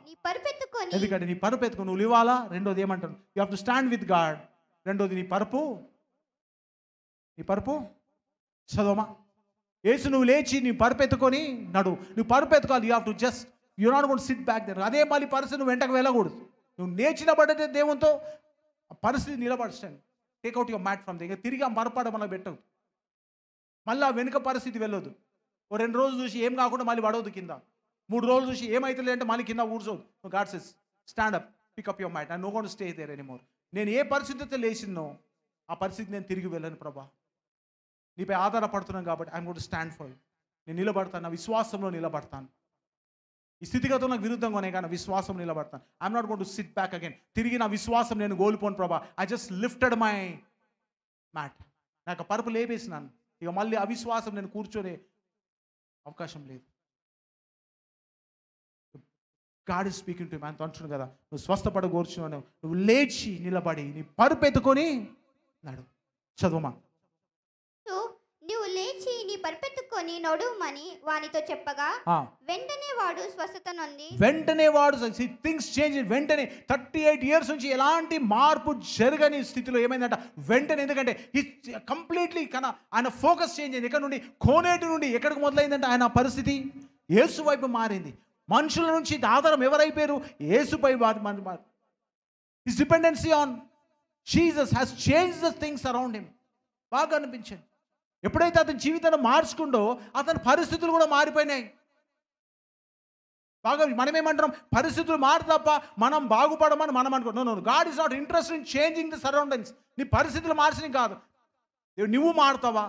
నీ పరుపెత్తుకొని. ఎందుకంటే నీ పరుపు ఎత్తుకో, నువ్వు లేవాలా. రెండోది ఏమంటాను, you have to stand with God. రెండోది నీ పరుపు చదవమా. యేసు నువ్వు లేచి నీ పరుపు ఎత్తుకొని నడు. నువ్వు పరుపు ఎత్తుకోవాలి. You have to just, you not going to sit back there. అదే మళ్ళీ పరిస్థితి నువ్వు వెంటకు వెళ్ళకూడదు. నువ్వు నేర్చినబడ్డే దేవునితో ఆ పరిస్థితి నిలబడస్తాను. Take out your mat from the. ఇంకా తిరిగి ఆ మరపాడ మనకు పెట్టవు. మళ్ళీ ఆ వెనుక పరిస్థితి వెళ్ళొద్దు. ఓ 2 రోజులు చూసి ఏం కాకుండా మళ్ళీ పడవద్దు కింద. 3 రోజులు చూసి ఏమైతే అంటే మళ్ళీ కింద ఊడ్చోదు. God says stand up, pick up your mat and no going to stay there anymore. నేను ఏ పరిస్థితితో లేచినో ఆ పరిస్థితి నేను తిరిగి వెళ్ళను ప్రభా. నీపై ఆధారపడుతున్నాను కాబట్టి I'm going to stand for you. నేను నిలబడతాను, నా విశ్వాసంలో నిలబడతాను. ఈ స్థితిగతో నాకు విరుద్ధంగానే కానీ విశ్వాసం నిలబడతాను. I'm not going to sit back again. తిరిగి నా విశ్వాసం నేను కోల్పోను ప్రభా. I just lifted my mat. నాకు పరుపు లేపేసినాను. ఇక మళ్ళీ అవిశ్వాసం నేను కూర్చొనే అవకాశం లేదు. God is speaking to me. ఆయనతో అంటున్నాను కదా, నువ్వు స్వస్థపడ కూర్చున్నావు, నువ్వు లేచి నిలబడి నీ పరుపు ఎత్తుకొని నడు. చదువుమా. నువ్వు లేచి నీ పరుపెత్తుకొని నడుమని వానితో చెప్పగా, వెంటనే వాడు స్వస్థత నొంది. వెంటనే వాడు థింగ్స్ చేంజ్. వెంటనే 38 ఇయర్స్ నుంచి ఎలాంటి మార్పు జరగని స్థితిలో ఏమైందంట వెంటనే. ఎందుకంటే కంప్లీట్లీ ఆయన ఫోకస్ చేంజ్ అయింది. ఎక్కడ నుండి, కోనేటి నుండి ఎక్కడికి మొదలైందంటే ఆయన పరిస్థితి యేసు వైపు మారింది. మనుషుల నుంచి ఆధారం ఎవరైపోయారు? యేసుపై his dependency on Jesus has change the things around him. బాగా అనిపించింది. ఎప్పుడైతే అతని జీవితాన్ని మార్చుకుండో అతని పరిస్థితులు కూడా మారిపోయినాయి. బాగా మనం ఏమంటున్నాం? పరిస్థితులు మారు తప్ప మనం బాగుపడమని మనం అనుకుంటున్నాం. No, God is not interested in changing the surroundings. నీ పరిస్థితులు మార్చడం కాదు, నువ్వు మారుతావా?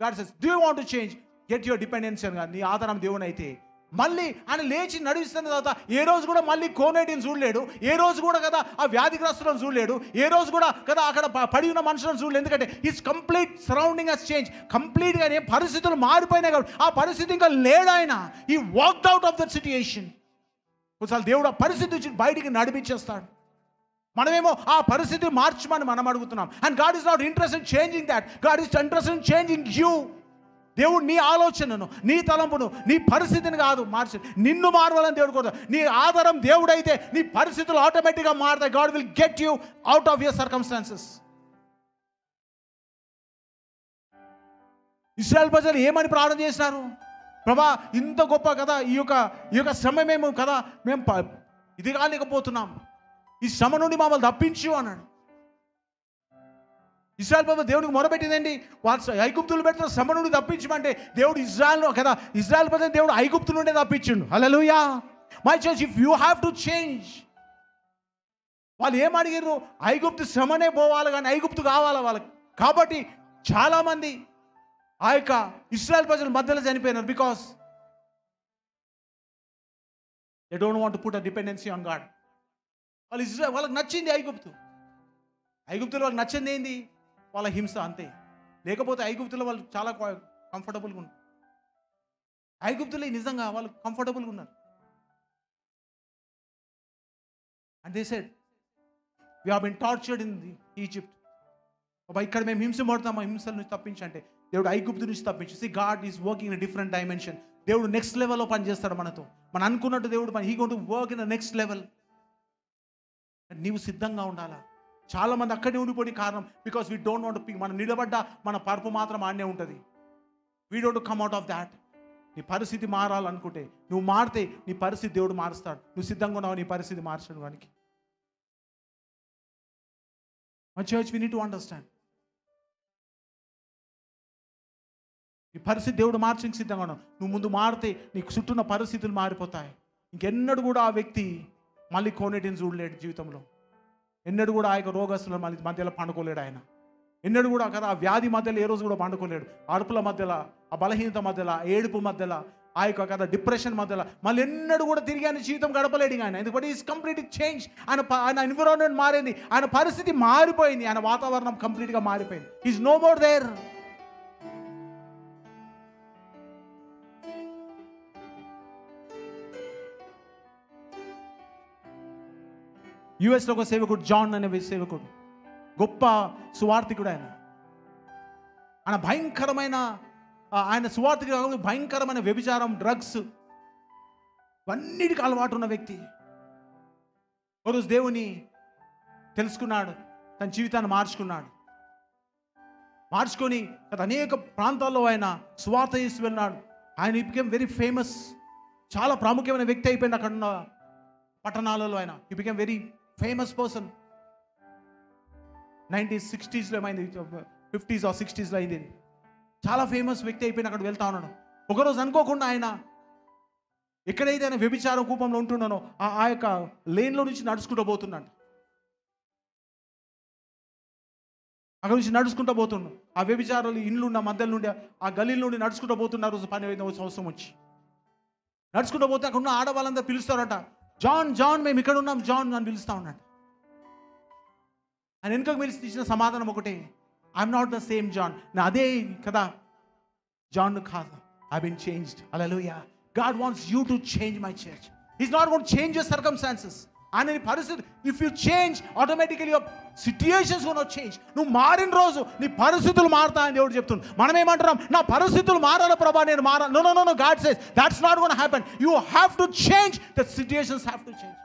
God says, do you want to change? Get your dependency అని. నీ ఆధారం దేవుని అయితే మళ్ళీ ఆయన లేచి నడిస్తున్న తర్వాత ఏ రోజు కూడా మళ్ళీ కోనేటిని చూడలేడు, ఏ రోజు కూడా కదా ఆ వ్యాధిగ్రస్తులను చూడలేడు, ఏ రోజు కూడా కదా అక్కడ పడి ఉన్న మనుషులను చూడలేదు. ఎందుకంటే his complete surrounding has change. కంప్లీట్గానే పరిస్థితులు మారిపోయినాయి కాబట్టి ఆ పరిస్థితి ఇంకా లేడు. ఆయన ఈ walked out of that situation. ఒకసారి దేవుడు ఆ పరిస్థితి నుంచి బయటికి నడిపించేస్తాడు. మనమేమో ఆ పరిస్థితి మార్చమని మనం అడుగుతున్నాం. And God is not interested in changing that. God is interested in changing you. దేవుడు నీ ఆలోచనను, నీ తలంపును, నీ పరిస్థితిని కాదు మార్చి, నిన్ను మారవాలని దేవుడు కోరుతాడు. నీ ఆధారం దేవుడైతే నీ పరిస్థితులు ఆటోమేటిక్గా మారుతాయి. God will get you out of your circumstances. Israel ప్రజలు ఏమని ప్రార్థన చేసినారు? ప్రభా, ఇంత గొప్ప కదా ఈ యొక్క శ్రమ మేము కదా మేము ఇది కాలేకపోతున్నాం, ఈ శ్రమ నుండి మమ్మల్ని తప్పించు అన్నాడు. ఇశ్రాయేల్ ప్రజలు దేవునికి మొరపెట్టిందండి. వాళ్ళు ఐగుప్తులు పెట్టిన శ్రమ నుండి తప్పించమంటే దేవుడు ఇజ్రాయెల్ కదా, ఇజ్రాయేల్ ప్రజలు దేవుడు ఐగుప్తు నుండే తప్పించిండు. Hallelujah. My church, if you have to change. వాళ్ళు ఏమడిగారు? ఐగుప్తు శ్రమనే పోవాలి కానీ ఐగుప్తు కావాలా వాళ్ళకి. కాబట్టి చాలామంది ఆ యొక్క ఇశ్రాయేల్ ప్రజల మధ్యలో చనిపోయినారు. Because they don't want to put a dependency on God. వాళ్ళకి నచ్చింది ఐగుప్తులో వాళ్ళకి నచ్చింది ఏంది? వాళ్ళ హింస, అంతే. లేకపోతే ఐగుప్తులో వాళ్ళు చాలా కంఫర్టబుల్గా ఉన్నారు. ఐగుప్తులో నిజంగా వాళ్ళు కంఫర్టబుల్గా ఉన్నారు. And they said, we have been tortured in Egypt. ఇక్కడ మేము హింస పడతాం, ఆ హింసల నుంచి తప్పించంటే దేవుడు ఐగుప్తు నుంచి తప్పించి. See, God is working in different dimension. దేవుడు నెక్స్ట్ లెవెల్లో పనిచేస్తాడు మనతో. మనం అనుకున్నట్టు దేవుడు he going to work in the next level. నీవు సిద్ధంగా ఉండాలా. చాలామంది అక్కడే ఉండిపోయి కారణం because we don't want to. మనం నిలబడ్డ మన పరుపు మాత్రం ఆడనే ఉంటుంది. We don't come out of that. నీ పరిస్థితి మారాలనుకుంటే నువ్వు మారితే నీ పరిస్థితి దేవుడు మారుస్తాడు. నువ్వు సిద్ధంగా ఉన్నావు నీ పరిస్థితి మార్చడం వానికి. My church, we need to understand. ఈ పరిస్థితి దేవుడు మార్చడానికి సిద్ధంగా ఉన్నావు. నువ్వు ముందు మారితే నీకు చుట్టూన్న పరిస్థితులు మారిపోతాయి. ఇంకెన్నడూ కూడా ఆ వ్యక్తి మళ్ళీ కోనేటిని చూడలేడు జీవితంలో. ఎన్నడూ కూడా ఆ యొక్క రోగస్తుల మధ్యలో పండుకోలేడు ఆయన. ఎన్నడూ కూడా కదా ఆ వ్యాధి మధ్యలో ఏ రోజు కూడా పండుకోలేడు. అడుపుల మధ్యలో, ఆ బలహీనత మధ్యలో, ఏడుపు మధ్యలో, ఆ యొక్క కదా డిప్రెషన్ మధ్యలో మళ్ళీ ఎన్నడూ కూడా తిరిగి ఆయన జీవితం గడపలేడు ఆయన. ఎందుకంటే ఈజ్ కంప్లీట్ చేంజ్. ఆయన ఎన్విరాన్మెంట్ మారింది, ఆయన పరిస్థితి మారిపోయింది, ఆయన వాతావరణం కంప్లీట్గా మారిపోయింది. Is no more there. యుఎస్లో ఒక సేవకుడు, జాన్ అనే సేవకుడు, గొప్ప సువార్థికుడు. ఆయన భయంకరమైన ఆయన సువార్థికుడు కాకుండా భయంకరమైన వ్యభిచారం, డ్రగ్స్, అన్నిటికీ అలవాటు ఉన్న వ్యక్తి. ఒకరోజు దేవుని తెలుసుకున్నాడు, తన జీవితాన్ని మార్చుకొని అనేక ప్రాంతాల్లో ఆయన సువార్త చేసి వెళ్ళినాడు. ఆయన బికేమ్ వెరీ ఫేమస్. చాలా ప్రాముఖ్యమైన వ్యక్తి అయిపోయింది అక్కడున్న పట్టణాలలో. ఆయన he became very famous person. 1960s ఏమైంది, 50s or 60s అయింది. చాలా ఫేమస్ వ్యక్తి అయిపోయిన అక్కడ వెళ్తా ఉన్నాడు. ఒకరోజు అనుకోకుండా ఆయన ఎక్కడైతే ఆయన వ్యభిచార కూపంలో ఉంటున్నానో ఆ యొక్క లేన్లో నుంచి నడుచుకుంటూ పోతున్నాడు. అక్కడ నుంచి నడుచుకుంటూ పోతున్నాడు. ఆ వ్యభిచారులు ఇండ్లు ఉన్న మధ్యలో నుండి ఆ గలీల నుండి నడుచుకుంటూ పోతున్నారు. రోజు 12వ సంవత్సరం వచ్చి నడుచుకుంటూ పోతే అక్కడ ఉన్న ఆడవాళ్ళందరూ పిలుస్తారట, జాన్ జాన్ మేము ఇక్కడ ఉన్నాం జాన్ అని పిలుస్తూ ఉన్నాడు. ఆయన వెనుకకు పిలిచి ఇచ్చిన సమాధానం ఒకటే, I'm not the same John. నా అదే కదా జాన్ కాదు, ఐ బీన్ చేంజ్డ్. హల్లెలూయా. God wants you to change my church. He's not going to change your circumstances. ఆయన పరిస్థితి, if you change automatically your situations gonna change. నువ్వు మారిన రోజు నీ పరిస్థితులు మారుతాయని దేవుడు చెప్తున్నాడు. మనం ఏమంటున్నాం, నా పరిస్థితులు మారాలి ప్రభా, నేను మారాలి. No no no, God says that's not gonna happen. You have to change, the situations have to change.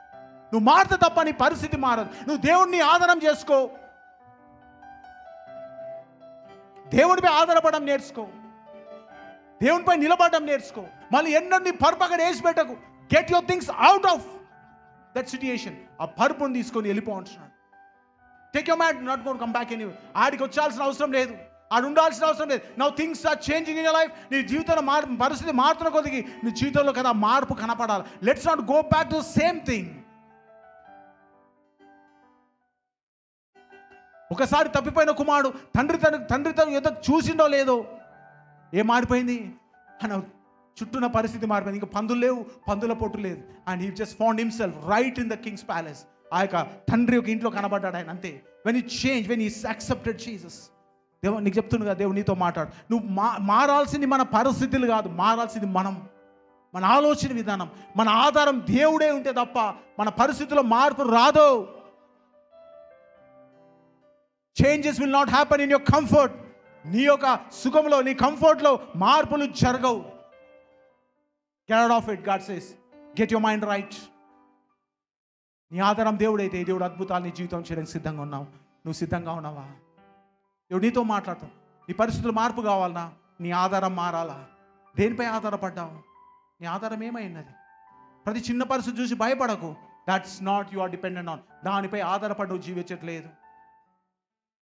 నువ్వు మారితే తప్ప నీ పరిస్థితి మారదు. నువ్వు దేవుడిని ఆధారం చేసుకో, దేవుడిపై ఆధారపడడం నేర్చుకో. దేవునిపై నిలబడడం నేర్చుకో. మళ్ళీ ఎన్నో పరుపు వేసి పెట్టకు. Get your things out of that situation. ఆ పరుపుని తీసుకొని వెళ్ళిపోంటున్నాడు. Take your mat, not gonna come back any. ఆడికి వచ్చాల్సిన అవసరం లేదు, ఆడు ఉండాల్సిన అవసరం లేదు. Now things are changing in your life. నీ జీవితంలో పరిస్థితి మారుతున్న కొద్దికి నీ జీవితంలో కదా మార్పు కనపడాలి. Let's not go back to same thing. ఒకసారి తప్పిపోయిన కుమారుడు తండ్రి తన ఎదుట చూసిండో లేదో ఏం మారిపోయింది, అని చుట్టూన పరిస్థితి మారిపోయింది. ఇంకా పందులు లేవు, పందుల పొట్టు లేదు. And he just found himself right in the Kings palace. ఆ యొక్క తండ్రి యొక్క ఇంట్లో కనబడ్డాడు ఆయన. అంతే. వెన్ ఈ చేంజ్, వెన్ ఈ యాక్సెప్టెడ్ జీసస్. దేవుడు నీకు చెప్తుంది కదా, దేవుడు నీతో మాట్లాడు. నువ్వు మారాల్సింది మన పరిస్థితులు కాదు, మారాల్సింది మనం, మన ఆలోచన విధానం. మన ఆధారం దేవుడే ఉంటే తప్ప మన పరిస్థితుల్లో మార్పు రాదు. Changes will not happen in your comfort. నీ యొక్క సుఖంలో, నీ కంఫర్ట్లో మార్పులు జరగవు. Get out of it. God says get your mind right. నీ ఆధారం దేవుడైతే దేవుడు అద్భుతాలు నీ జీవితం చేయడానికి సిద్ధంగా ఉన్నావు. నువ్వు సిద్ధంగా ఉన్నావా? దేవుడు నీతో మాట్లాడతావు. నీ పరిస్థితులు మార్పు కావాలన్నా నీ ఆధారం మారాలా? దేనిపై ఆధారపడ్డావు? నీ ఆధారం ఏమైనది? ప్రతి చిన్న పరిస్థితి చూసి భయపడకు. That's not you are dependent on. దానిపై ఆధారపడి నువ్వు జీవించట్లేదు.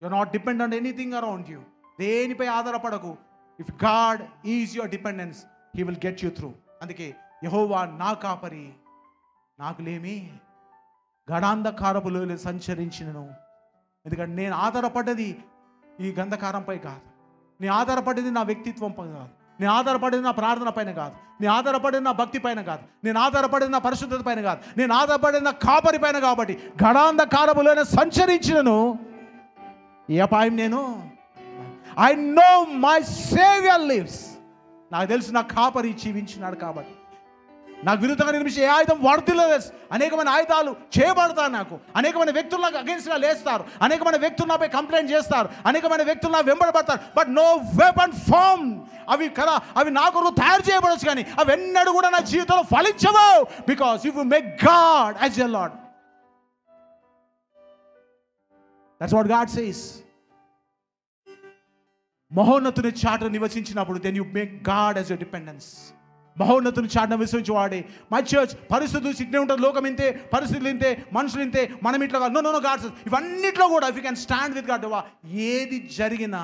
You are not depend on anything around you. దేనిపై ఆధారపడకు. If God is your dependence, he will get you through. అందుకే యెహోవా నా కాపరి, నాకు లేమి, గడాంధకారపులో సంచరించినను. ఎందుకంటే నేను ఆధారపడ్డది ఈ గంధకారంపై కాదు. నేను ఆధారపడేది నా వ్యక్తిత్వంపై కాదు. నేను ఆధారపడేది నా ప్రార్థన పైన కాదు. నేను ఆధారపడేది నా భక్తి పైన కాదు. నేను ఆధారపడేది నా పరిశుద్ధత పైన కాదు. నేను ఆధారపడేది నా కాపరి పైన. కాబట్టి గడాంధకారపులోనే సంచరించినను ఏ అపాయం నేను. I know my saviour lives. నాకు తెలుసు నా కాపరి జీవించినాడు. కాబట్టి నాకు విరుద్ధంగా నిర్మించే ఏ ఆయుధం వర్ధిల్లలేదు. అనేకమైన ఆయుధాలు చేయబడతారు. నాకు అనేకమైన వ్యక్తులు నాకు అగెన్స్ట్గా లేస్తారు. అనేకమైన వ్యక్తులు నాపై కంప్లైంట్ చేస్తారు. అనేకమైన వ్యక్తులు నా వెంబడబడతారు. But no weapon form. అవి కదా, అవి నా కొరకు తయారు చేయబడవచ్చు, కానీ అవి ఎన్నడూ కూడా నా జీవితంలో ఫలించవు. Because you will make God as your Lord. That's what God says. మహోన్నతుని చాట నివసించినప్పుడు then you make God as your dependence. మహోన్నతుని చాటును విశ్వసించేవాడే. మై చర్చ్ పరిస్థితులు సిగ్నే ఉంటుంది. లోకం ఇంతే, పరిస్థితులు ఇంతే, మనుషులు ఇంతే, మనం ఇట్లా కాదు. నో గాడ్ సేస్ ఇవన్నిట్లో కూడా if you can stand with God, ఏది జరిగినా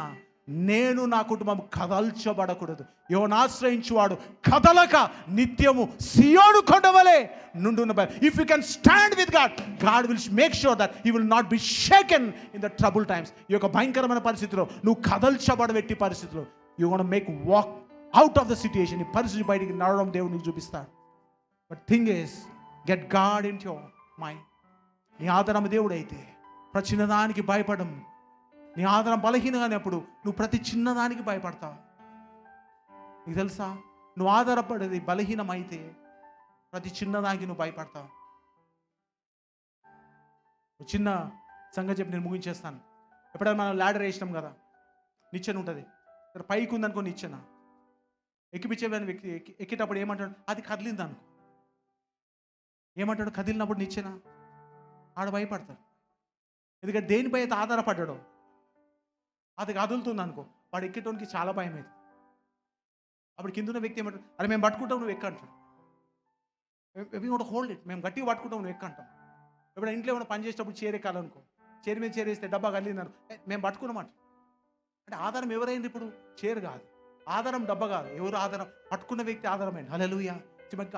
నేను నా కుటుంబం కదల్చబడకూడదు. యెహోవాను ఆశ్రయించువాడు కదలక నిత్యము సియోను కొండవలే నుండున. If you can stand with God, God will make sure that he will not be shaken in the trouble times. ఈ యొక్క భయంకరమైన పరిస్థితిలో నువ్వు కదల్చబడబెట్టి పరిస్థితిలో you gonna make walk out of the situation. ఈ పరిస్థితి బయటికి నడవడం దేవుడు నీకు చూపిస్తాడు. But thing is get God in your mind. నీ ఆధారం దేవుడైతే ప్రతి చిన్నదానికి భయపడడం. నీ ఆధారం బలహీనమైనప్పుడు నువ్వు ప్రతి చిన్నదానికి భయపడతావు. నీకు తెలుసా, నువ్వు ఆధారపడేది బలహీనమైతే ప్రతి చిన్నదానికి నువ్వు భయపడతావు. చిన్న సంగతి చెప్పి నేను ముగించేస్తాను. ఎప్పుడైనా మనం ల్యాడర్ వేసినాం కదా, నిచ్చెన ఉంటుంది. పైకి ఉందనుకో నిచ్చెన, ఎక్కిపించేవాని వ్యక్తి ఎక్కేటప్పుడు ఏమంటాడు, అది కదిలింది అనుకో. ఏమంటాడు, కదిలినప్పుడు నిచ్చెన ఆడ భయపడతాడు. ఎందుకంటే దేనిపై అయితే ఆధారపడ్డాడో అది కదులుతుంది అనుకో, వాడు ఎక్కేటోనికి చాలా భయం అవుతుంది. అప్పుడు కింద ఉన్న వ్యక్తి ఏమంటాడు, అరే మేము పట్టుకుంటాం నువ్వు ఎక్కంటాడు. We want to hold it, మేము గట్టిగా పట్టుకుంటాం నువ్వు ఎక్కంటాం. ఇప్పుడు ఇంట్లో ఏమైనా పని చేసేటప్పుడు చీర ఎక్కాలనుకో, చీర మీద చేరేస్తే డబ్బా కదిలిందనుకో, మేము పట్టుకున్నామంట. అంటే ఆధారం ఎవరైంది ఇప్పుడు? చీర కాదు, ఆధారం డబ్బా కాదు. ఎవరు ఆధారం? పట్టుకున్న వ్యక్తి ఆధారమైంది. Hallelujah.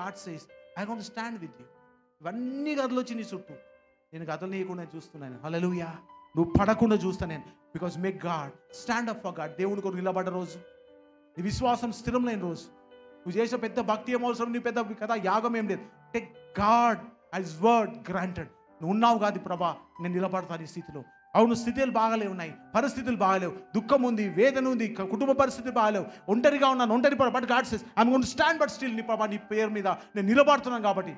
God says I want to stand with you. ఇవన్నీ గదులు వచ్చి నీ చుట్టూ, నేను గదులు నీయకుండా చూస్తున్నాను. హల్లెలూయా. నువ్వు పడకుండా చూస్తా నేను. Because make God stand up for God. దేవుని కొరకు నిలబడ్డ రోజు, నీ విశ్వాసం స్థిరం లేని రోజు, నువ్వు చేసిన పెద్ద భక్తి ఏం అవసరం, నీ పెద్ద కదా యాగం ఏం లేదు. Take God as word granted. నువ్వు ఉన్నావు కాదు ప్రభా, నేను నిలబడతాను ఈ స్థితిలో. అవును, స్థితులు బాగాలే ఉన్నాయి, పరిస్థితులు బాగాలేవు, దుఃఖం ఉంది, వేదన ఉంది, కుటుంబ పరిస్థితులు బాగాలేవు, ఒంటరిగా ఉన్నాను, ఒంటరి పడ. But God says I'm going to stand but still. నీ ప్రభా, నీ పేరు మీద నేను నిలబడుతున్నాను కాబట్టి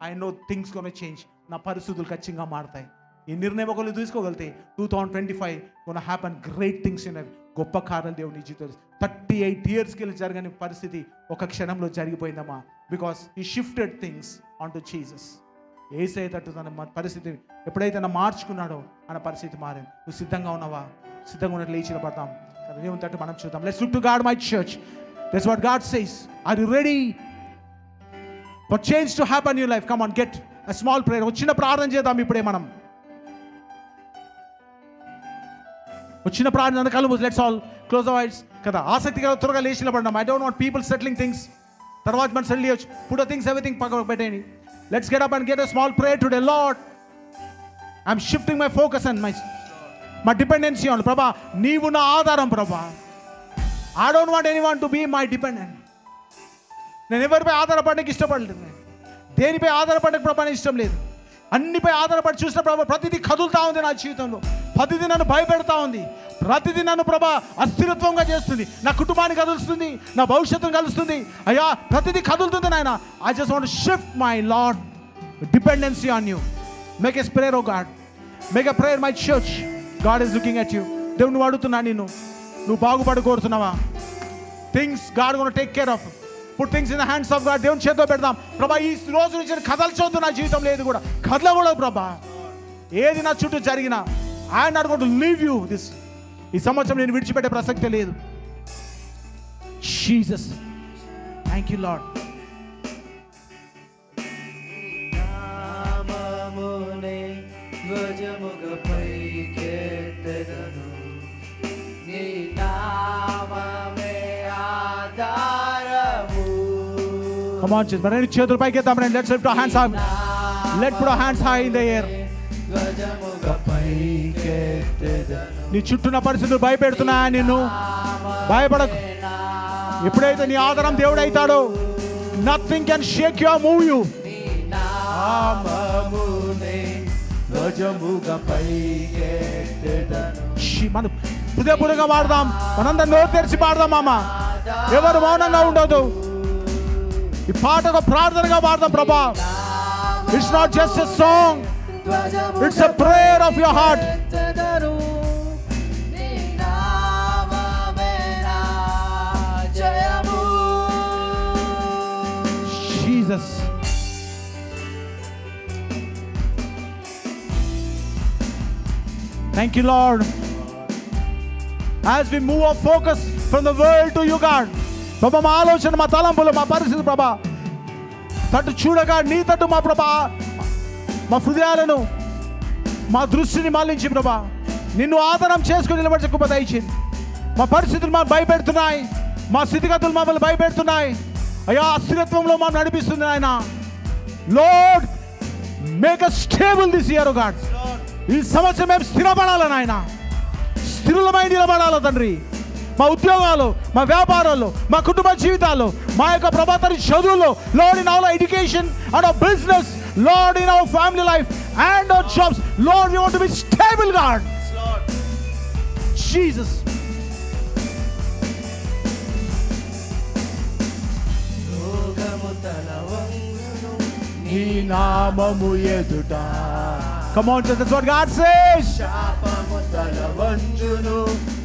I know things gonna change. నా పరిస్థితులు ఖచ్చితంగా మారుతాయి. ఈ నిర్ణయం ఒకళ్ళు తీసుకోగలిగితే 2025 gonna happen great things in life. గొప్ప కార్యాలు దేవుడు నీ జీవితంలో 38 yearsకి వెళ్ళి జరగని పరిస్థితి ఒక క్షణంలో జరిగిపోయిందమ్మా. Because he shifted things on to Jesus. ఏసై తట్టు తన పరిస్థితి ఎప్పుడైతే తను మార్చుకున్నాడో ఆయన పరిస్థితి మారింది. నువ్వు సిద్ధంగా ఉన్నావా? సిద్ధంగా ఉన్నట్లు లేచి నిలబడతాం. దేవుని తట్టు మనం చూద్దాం. Let's look to God my church. That's what God says. Are you ready for change to happen in your life? Come on, get a small prayer. వచ్చిన ప్రార్థన చేద్దాం ఇప్పుడే మనం. వచ్చిన ప్రార్థన కళ్ళు మూసి, let's all close our eyes కదా. ఆసక్తిగా త్వరగా లేచి నిలబడడం. I don't want people settling things. తర్వాత మనం సెటిల్ చేయొచ్చు. పుట్ థింగ్స్ ఎవ్రీథింగ్ పక్కకు పెట్టేయండి. Let's get up and get a small prayer today. Lord, I'm shifting my focus and my dependency on. ప్రభా, నీవు నా ఆధారం ప్రభా. I don't want any one to be my dependent. నేను ఎవరిపై ఆధారపడడానికి ఇష్టపడలేదు. దేనిపై ఆధారపడడానికి ప్రభా ఇష్టం లేదు. అన్నిపై ఆధారపడి చూసిన ప్రభా ప్రతిదీ కదులుతూ ఉంది నా జీవితంలో. ప్రతిదీ నన్ను భయపెడతా ఉంది. ప్రతిదీ నన్ను ప్రభా అస్థిరత్వంగా చేస్తుంది. నా కుటుంబాన్ని కదులుస్తుంది, నా భవిష్యత్తును కలుస్తుంది. అయ్యా, ప్రతిదీ కదులుతుంది నాయన. I just want shift my Lord dependency on you. Make a prayer O God. Make a prayer my church. God is looking at you. దేవుడు నువ్వు అడుగుతున్నా, నువ్వు బాగుపడి కోరుతున్నావా? Things God gonna take care of. Put things in the hands of God. దేవుని చేతిలో పెడదాం. ప్రభా, ఈ రోజు నుంచి కదల్చొద్దు నా జీవితం. లేదు కూడా కదలకూడదు ప్రభా. ఏది నా చుట్టూ జరిగినా I'm not going to leave you this. ఈ సంవత్సరం నేను విడిచిపెట్టే ప్రసక్తే లేదు. Jesus, thank you lord. Come on, church. But చేతుల పైకి ఎత్తాం. Let's lift our hands high. Let's put our hands high in the air. నీ చుట్టూన్న పరిస్థితులు భయపెడుతున్నాయా? నిన్ను భయపడకు. ఎప్పుడైతే నీ ఆధారం దేవుడు అవుతాడో, nothing can shake you or move you. మనం హృదయపూర్వకంగా పాడదాం. మనందరం నోరు తెరిచి పాడదాం. మామ, ఎవరు మౌనంగా ఉండదు. ఈ పాట ఒక ప్రార్థనగా పాడదాం ప్రభా. It's not just a song, it's a prayer of your heart. Jesus, thank you Lord. As we move our focus from the world to you God, ప్రభా, మా ఆలోచన, మా తలంపులు, మా పరిస్థితి ప్రభా తట్టు చూడగా నీ తట్టు మా ప్రభా మా హృదయాలను, మా దృష్టిని మళ్ళించి ప్రభా నిన్ను ఆధారం చేసుకుని నిలబడే కృప దయచేయండి. మా పరిస్థితులు మాకు భయపెడుతున్నాయి. మా స్థితిగతులు మమ్మల్ని భయపెడుతున్నాయి. అయ్యా, అస్థిరత్వంలో మమ్మల్ని నడిపిస్తుంది ఆయన. Lord, make us stable this year oh God. ఈ సంవత్సరం మేము స్థిరపడాలని ఆయన, స్థిరులమై నిలబడాలి తండ్రి. మా ఉద్యోగాలు, మా వ్యాపారాల్లో, మా కుటుంబ జీవితాల్లో, మా యొక్క ప్రభాతరి చదువుల్లో, Lord in our education and our business, Lord in our family life and our jobs, Lord we want to be stable God. Jesus, నీ నామము ఎదుట. Come on, that's what God says. శాపము తల వంచును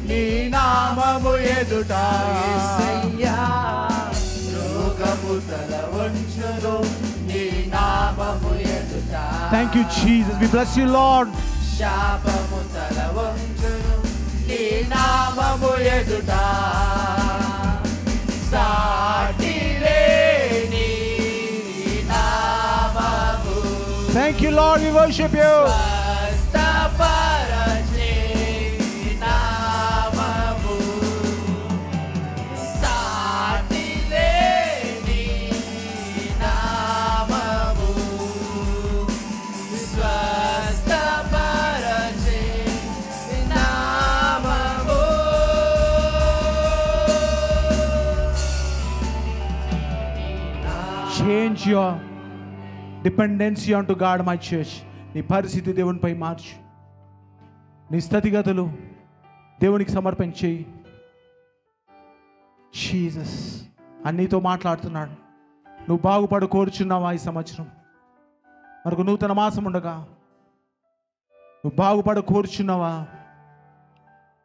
నీ నామము ఎదుట. యేసయ్యా, రోగము తల వంచును నీ నామము ఎదుట. Thank you Jesus, we bless you Lord. శాపము తల వంచును నీ నామము ఎదుట. సాటిలేని నామము. Thank you Lord, we worship you. Change your dependency onto God, my church. నీ పరిస్థితి దేవునిపై మార్చు. నీ స్థితిగతులు దేవునికి సమర్పించి. జీసస్ అన్నీతో మాట్లాడుతున్నాడు. నువ్వు బాగుపడు కోరుచున్నావా? ఈ సంవత్సరం మనకు నూతన మాసం ఉండగా నువ్వు బాగుపడు కోరుచున్నావా?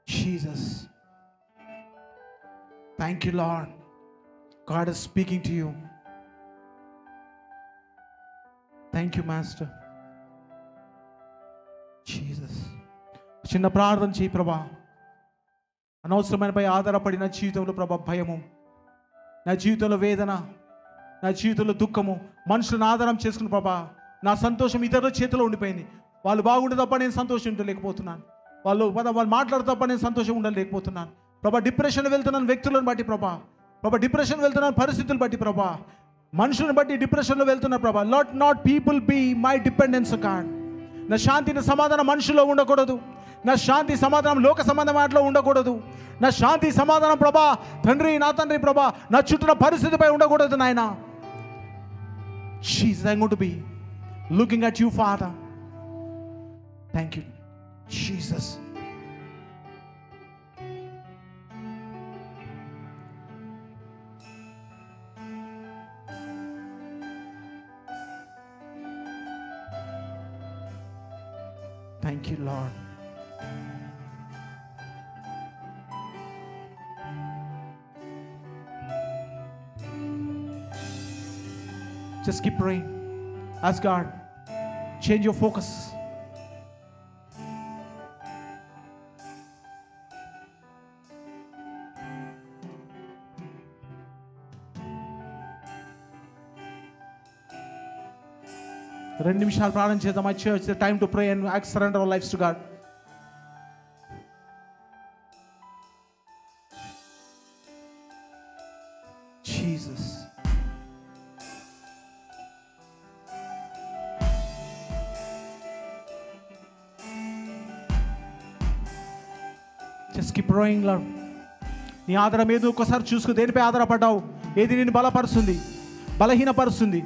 Jesus, thank you Lord. God is speaking to you. Thank you master. Jesus, చిన్న ప్రార్థన చేయి ప్రభా. అనవసరమైనపై ఆధారపడిన జీవితంలో ప్రభా భయము, నా జీవితంలో వేదన, నా జీవితంలో దుఃఖము, మనుషులను ఆధారం చేసుకుని ప్రభా నా సంతోషం ఇతరుల చేతిలో ఉండిపోయింది. వాళ్ళు బాగుంటే తప్ప నేను సంతోషం ఉండలేకపోతున్నాను. వాళ్ళు మాట్లాడితే తప్ప నేను సంతోషం ఉండలేకపోతున్నాను ప్రభా. డిప్రెషన్ వెళ్తున్నాను వ్యక్తులను బట్టి ప్రభా, డిప్రెషన్ వెళ్తున్నాను పరిస్థితులు బట్టి ప్రభా, మనుషులను బట్టి డిప్రెషన్లో వెళ్తున్నారు ప్రభా. Let not people be my dependence God. నా శాంతిని సమాధానం మనుషుల్లో ఉండకూడదు. నా శాంతి సమాధానం లోక సంబంధం వాటిలో ఉండకూడదు. నా శాంతి సమాధానం ప్రభా తండ్రి, నా తండ్రి ప్రభా నా చుట్టూ పరిస్థితిపై ఉండకూడదు నాయన. Jesus, I'm going to be looking at you, Father. Thank you, Jesus. Thank you, Lord. Just keep praying. Ask God, change your focus. రెండు నిమిషాలు ప్రార్థన చేద్దాం. My church, the time to pray and surrender our lives to God. Jesus. Just keep praying, Lord. నీ ఆధారం ఏదో ఒక్కసారి చూసుకో. దేనిపై ఆధారపడ్డావు? ఏది నేను బలపరుస్తుంది, బలహీనపరుస్తుంది?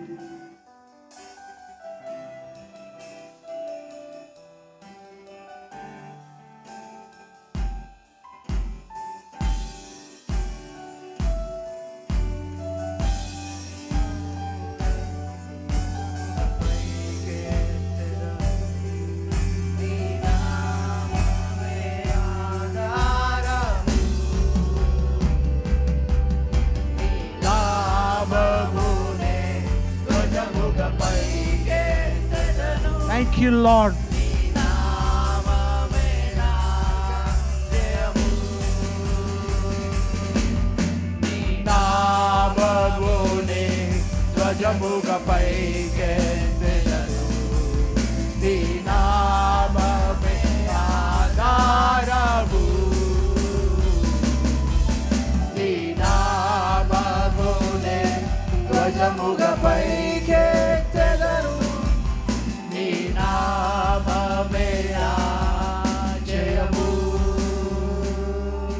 Thank you, Lord.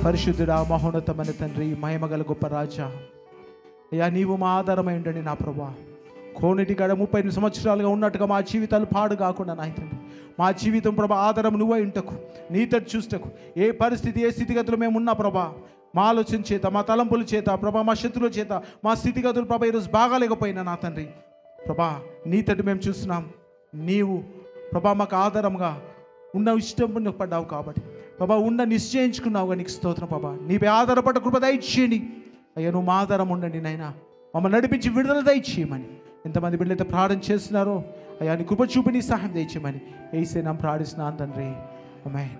పరిశుద్ధుడా, మహోన్నతమైన తండ్రి, మహిమగల గొప్ప రాజా, అయ్యా నీవు మా ఆధారమై ఉండండి నా ప్రభా. కోనేటి గడ 30 సంవత్సరాలుగా ఉన్నట్టుగా మా జీవితాలు పాడు కాకుండా నా తండ్రి, మా జీవితం ప్రభా ఆధారం నువ్వై ఉంటకు, నీతటి చూస్తకు, ఏ పరిస్థితి ఏ స్థితిగతులు మేము ఉన్నా ప్రభా, మా ఆలోచన చేత, మా తలంపుల చేత ప్రభా, మా శత్రువుల చేత మా స్థితిగతులు ప్రభా ఈరోజు బాగాలేకపోయినా నా తండ్రి ప్రభా నీతటి మేము చూస్తున్నాం. నీవు ప్రభా మాకు ఆధారంగా ఉన్న ఇష్టం పడ్డావు కాబట్టి ప్రభా ఉన్న నిశ్చయించుకున్నావుగా నీకు స్తోత్రం ప్రభా. నీపై ఆధారపడ్డ కృప దయచేయండి అయ్యా. నువ్వు మా ఆధారం ఉండండి నాయన. మమ్మల్ని నడిపించి విడుదల దయచేయమని ఎంతమంది బిడ్డలైతే ప్రార్థన చేస్తున్నారో అయ్యా నీ కృప చూపి నీ సహాయం దయచేయమని యేసే నామమున ప్రార్థిస్తున్నాను తండ్రి. ఆమేన్.